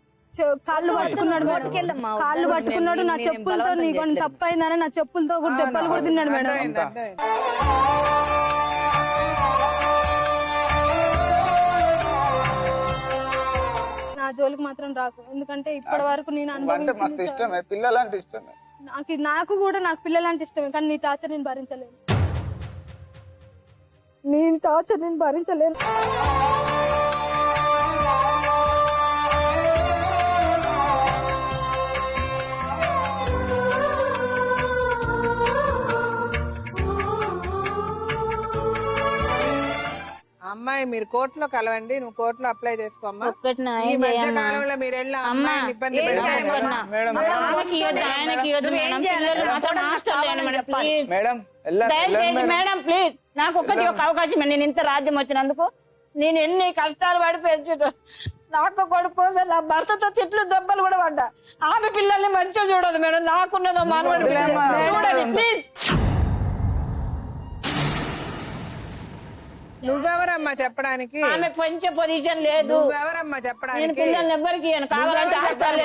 Speaker 6: కాళ్ళు పట్టుకున్నాడు మేడం.
Speaker 8: కోర్టుకెళ్ళమ్మా.
Speaker 6: కాళ్ళు పట్టుకున్నాడు. నా
Speaker 8: నేను
Speaker 6: చెప్పులతో
Speaker 8: బలవంతం
Speaker 6: నీకు
Speaker 8: చేయట్లేదు.
Speaker 6: తప్పైందని నా చెప్పులతో కూడా దెబ్బలు కూడా తిన్నాడు మేడం. నా జోలికి మాత్రం రాకు, ఎందుకంటే ఇప్పటి వరకు నేను అనుభవించింది
Speaker 5: పిల్లలంటే ఇష్టమే
Speaker 6: నాకు కూడా నాకు పిల్లలంటే ఇష్టమే, కానీ నీ టార్చర్ నేను భరించలేను. నీ టార్చర్ నేను భరించలేను.
Speaker 2: అమ్మాయి మీరు కోర్టులో కలవండి, నువ్వు కోర్టులో అప్లై చేసుకోమ్మా.
Speaker 4: ఒక్కటి నా
Speaker 2: ఈ
Speaker 4: ఏం
Speaker 2: మధ్య
Speaker 4: చేయమ్మా?
Speaker 2: కాలంలో మీరు వెళ్ళి
Speaker 4: అమ్మా,
Speaker 2: అమ్మాయిని ఇబ్బంది
Speaker 4: ఏం
Speaker 2: పెట్టకండి.
Speaker 4: చేయమ్మా?
Speaker 5: మేడం
Speaker 4: ఆమెకి ఇవ్వద్దు, ఆయనకి ఇవ్వద్దు మేడం. పిల్లలు మాత్రం హాస్టల్ లేండి మేడం, ప్లీజ్.
Speaker 5: మేడం
Speaker 4: దయచేసి మేడం ప్లీజ్ నాకు ఒక్కటి ఒక అవకాశం. నేను ఇంత రాజ్యం వచ్చినందుకు నేను ఎన్ని కష్టాలు పడి పెంచుతా. నాకు కొడుకు నా భర్తతో తిట్లు దెబ్బలు కూడా పడ్డా. ఆమె పిల్లల్ని మంచిగా చూడదు మేడం, నాకున్నదో మానవుడు చూడండి ప్లీజ్.
Speaker 2: నువ్వెవరమ్మా చెప్పడానికి?
Speaker 4: ఆమె పెంచే పొజిషన్ లేదు.
Speaker 2: నువ్వెవరమ్మా
Speaker 4: నేను
Speaker 2: చెప్పడానికి?
Speaker 4: పిల్లల్ని ఎవ్వరికి ఇవ్వను, కావాలంటే హాస్టల్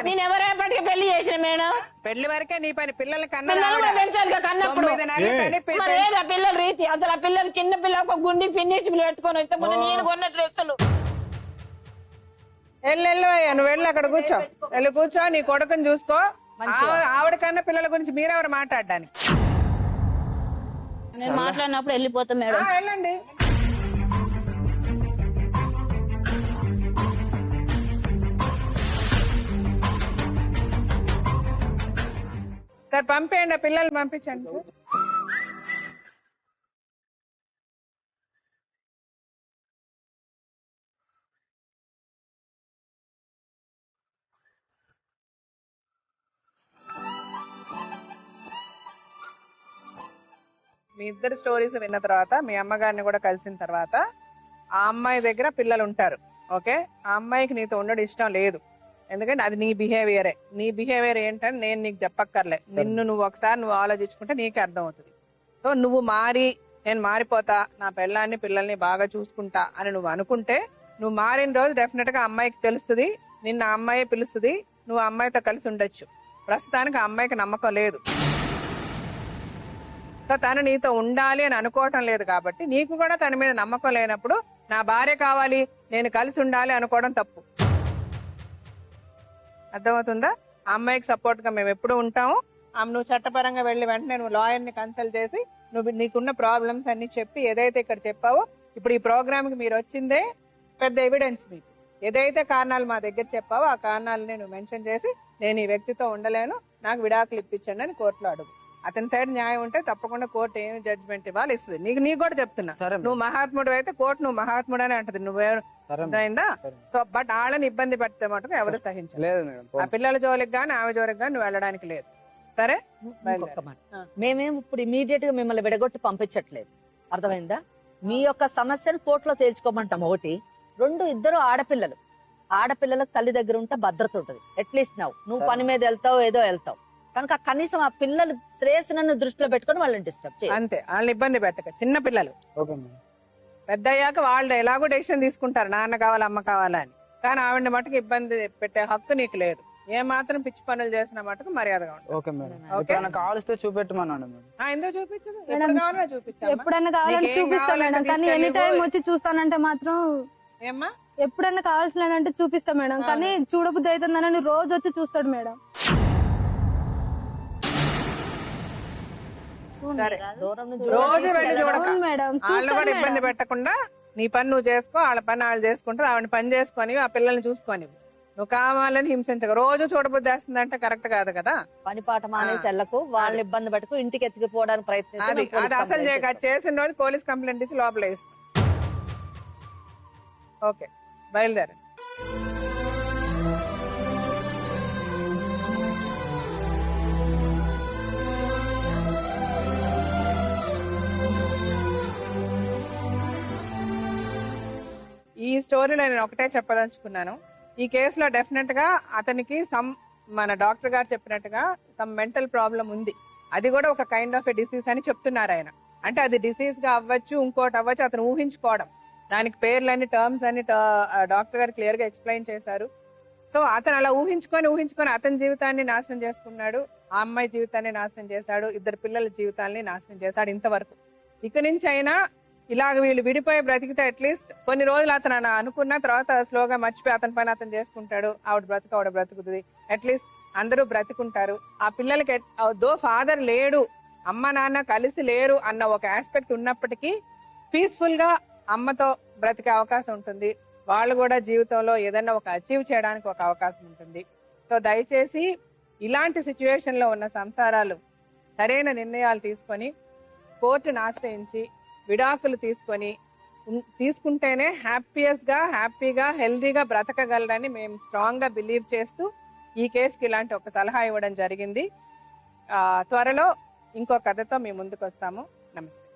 Speaker 4: నేను ఎవరెప్పటికీ పెళ్లి చేసిన మేడం.
Speaker 2: పెళ్లి వరకే నీ పని, పిల్లల్ని
Speaker 4: పిల్లలు కూడా పెంచాలి కదా కన్నప్పుడు.
Speaker 2: 9 నెలలు కని
Speaker 4: మరి ఏది ఆ పిల్లల రీతి? అసలు ఆ పిల్లలు చిన్న పిల్లలకు గుండి ఫినిష్ పెట్టుకొని వస్తే మొన్న నేను కొన్న డ్రెస్సులు.
Speaker 2: అయ్యా నువ్వు వెళ్ళి అక్కడ కూర్చో, వెళ్ళి కూర్చో, నీ కొడుకుని చూసుకో. ఆవిడ కన్నా పిల్లల గురించి మీరెవరు మాట్లాడడానికి?
Speaker 4: నేను మాట్లాడినప్పుడు వెళ్ళిపోతాం మేడం.
Speaker 2: వెళ్ళండి. సార్ పంపేయండి, ఆ పిల్లల్ని పంపించండి. మీ ఇద్దరు స్టోరీస్ విన్న తర్వాత మీ అమ్మగారిని కూడా కలిసిన తర్వాత ఆ అమ్మాయి దగ్గర పిల్లలు ఉంటారు. ఓకే, ఆ అమ్మాయికి నీతో ఉండడం ఇష్టం లేదు, ఎందుకంటే అది నీ బిహేవియరే. నీ బిహేవియర్ ఏంటని నేను నీకు చెప్పక్కర్లే. నువ్వు ఒకసారి నువ్వు ఆలోచించుకుంటే నీకే అర్థం అవుతుంది. సో నువ్వు మారి నేను మారిపోతా, నా పిల్లాన్ని పిల్లల్ని బాగా చూసుకుంటా అని నువ్వు అనుకుంటే, నువ్వు మారిన రోజు డెఫినెట్ గా అమ్మాయికి తెలుస్తుంది, నిన్న అమ్మాయి పిలుస్తుంది, నువ్వు అమ్మాయితో కలిసి ఉండొచ్చు. ప్రస్తుతానికి ఆ అమ్మాయికి నమ్మకం లేదు. సో తను నీతో ఉండాలి అని అనుకోవటం లేదు కాబట్టి నీకు కూడా తన మీద నమ్మకం లేనప్పుడు నా భార్య కావాలి నేను కలిసి ఉండాలి అనుకోవడం తప్పు. అర్థమవుతుందా? ఆ అమ్మాయికి సపోర్ట్ గా మేము ఎప్పుడు ఉంటాము. నువ్వు చట్టపరంగా వెళ్లి వెంటనే నువ్వు లాయర్ ని కన్సల్ట్ చేసి నువ్వు నీకున్న ప్రాబ్లమ్స్ అన్ని చెప్పి ఏదైతే ఇక్కడ చెప్పావో, ఇప్పుడు ఈ ప్రోగ్రామ్ కి మీరు వచ్చిందే పెద్ద ఎవిడెన్స్. మీకు ఏదైతే కారణాలు మా దగ్గర చెప్పావో ఆ కారణాలని నువ్వు మెన్షన్ చేసి నేను ఈ వ్యక్తితో ఉండలేను, నాకు విడాకులు ఇప్పించండి అని కోర్టులో అడుగు. అతని సైడ్ న్యాయం ఉంటే తప్పకుండా కోర్టు ఏమి జడ్జిమెంట్ ఇవ్వాలి ఇస్తుంది. నీకు కూడా చెప్తున్నా, నువ్వు మహాత్ముడు అయితే కోర్టు నువ్వు మహాత్ముడు అని అంటది. నువ్వేందా? సో బట్ వాళ్ళని ఇబ్బంది పెడితే మటుకు ఎవరు సహించలేదు. ఆ పిల్లల జోలికి గానీ ఆమె జోలికి గానీ నువ్వు వెళ్ళడానికి లేదు. సరే,
Speaker 8: మేమేం ఇప్పుడు ఇమీడియట్ గా మిమ్మల్ని విడగొట్టి పంపించట్లేదు, అర్థమైందా? మీ యొక్క సమస్యను కోర్టులో తేల్చుకోమంటాం. ఒకటి, రెండు, ఇద్దరు ఆడపిల్లలు. ఆడపిల్లలకు తల్లి దగ్గర ఉంటే భద్రత ఉంటుంది. అట్లీస్ట్ నువ్వు పని మీద వెళ్తావు, ఏదో వెళ్తావు కనుక కనీసం ఆ పిల్లలు శ్రేయస్సును దృష్టిలో పెట్టుకుని వాళ్ళని డిస్టర్బ్ చేయాలి.
Speaker 2: అంతే, వాళ్ళని ఇబ్బంది పెట్టక. చిన్న పిల్లలు పెద్ద అయ్యాక వాళ్ళు ఎలాగో డెసిషన్ తీసుకుంటారు, నాన్న కావాలి అమ్మ కావాలని. కానీ ఆవిడని మటుకు ఇబ్బంది పెట్టే హక్కు నీకు లేదు. ఏ మాత్రం పిచ్చి పనులు చేసిన మటుకు మర్యాదగా ఉంటుంది.
Speaker 5: కావలిస్తే చూపెట్టమన్నాడు.
Speaker 2: ఎందుకు చూపించదు? ఎప్పుడు కావాలో చూపించాను.
Speaker 6: ఎప్పుడన్నా కావాలని చూపిస్తాను మేడం, కానీ ఎనీ టైం వచ్చి చూస్తానంటే మాత్రం
Speaker 2: ఏమ్మా
Speaker 6: ఎప్పుడన్నా కావాల్సినంటే చూపిస్తా మేడం, కానీ చూడబుద్ధి అవుతుందని రోజు వచ్చి చూస్తాడు మేడం.
Speaker 2: రోజు వెళ్ళి చూడక వాళ్ళని కూడా ఇబ్బంది పెట్టకుండా నీ పని నువ్వు చేసుకో, వాళ్ళ పని వాళ్ళు చేసుకుంటారు. ఆవిడ పని చేసుకొని ఆ పిల్లల్ని చూసుకొని నువ్వు కావాలని హింసించక. రోజు చూడబుద్ధి వేస్తుందంటే కరెక్ట్ కాదు కదా.
Speaker 8: పని పాట మానేసి వెళ్ళకు, వాళ్ళని ఇబ్బంది పెట్టుకు, ఇంటికి ఎత్తుకుపోవడానికి ప్రయత్నించి
Speaker 2: అది అసలు చేయక చేసిన రోజు పోలీస్ కంప్లైంట్ ఇచ్చి లోపల వేస్తాం. ఓకే, బయలుదేరండి. ఈ స్టోరీలో నేను ఒకటే చెప్పదలుచుకున్నాను. ఈ కేసులో డెఫినెట్ గా అతనికి మన డాక్టర్ గారు చెప్పినట్టుగా సమ్ మెంటల్ ప్రాబ్లం ఉంది. అది కూడా ఒక కైండ్ ఆఫ్ ఎ డిసీజ్ అని చెప్తున్నారు ఆయన. అంటే అది డిసీజ్ గా అవ్వచ్చు, ఇంకోటి అవ్వచ్చు, అతను ఊహించుకోవడం. దానికి పేర్లని టర్మ్స్ అని డాక్టర్ గారు క్లియర్ గా ఎక్స్ప్లెయిన్ చేశారు. సో అతను అలా ఊహించుకొని అతని జీవితాన్ని నాశనం చేసుకున్నాడు, ఆ అమ్మాయి జీవితాన్ని నాశనం చేశాడు, 2 పిల్లల జీవితాన్ని నాశనం చేశాడు ఇంతవరకు. ఇక నుంచి అయినా ఇలాగ వీళ్ళు విడిపోయి బ్రతికితే అట్లీస్ట్ కొన్ని రోజులు అతను అనుకున్న తర్వాత స్లోగా మర్చిపోయి అతని పని అతను చేసుకుంటాడు, ఆవిడ బ్రతుకుతుంది, అట్లీస్ట్ అందరూ బ్రతికుంటారు. ఆ పిల్లలకి దో ఫాదర్ లేడు, అమ్మ నాన్న కలిసి లేరు అన్న ఒక ఆస్పెక్ట్ ఉన్నప్పటికీ పీస్ఫుల్ గా అమ్మతో బ్రతికే అవకాశం ఉంటుంది. వాళ్ళు కూడా జీవితంలో ఏదైనా ఒక అచీవ్ చేయడానికి ఒక అవకాశం ఉంటుంది. సో దయచేసి ఇలాంటి సిచ్యువేషన్ లో ఉన్న సంసారాలు సరైన నిర్ణయాలు తీసుకొని కోర్టును ఆశ్రయించి విడాకులు తీసుకుంటేనే హ్యాపీగా హెల్దీగా బ్రతకగలరని మేము స్ట్రాంగ్ గా బిలీవ్ చేస్తూ ఈ కేసుకి ఇలాంటి ఒక సలహా ఇవ్వడం జరిగింది. త్వరలో ఇంకో కథతో మీ ముందుకు వస్తాము. నమస్తే.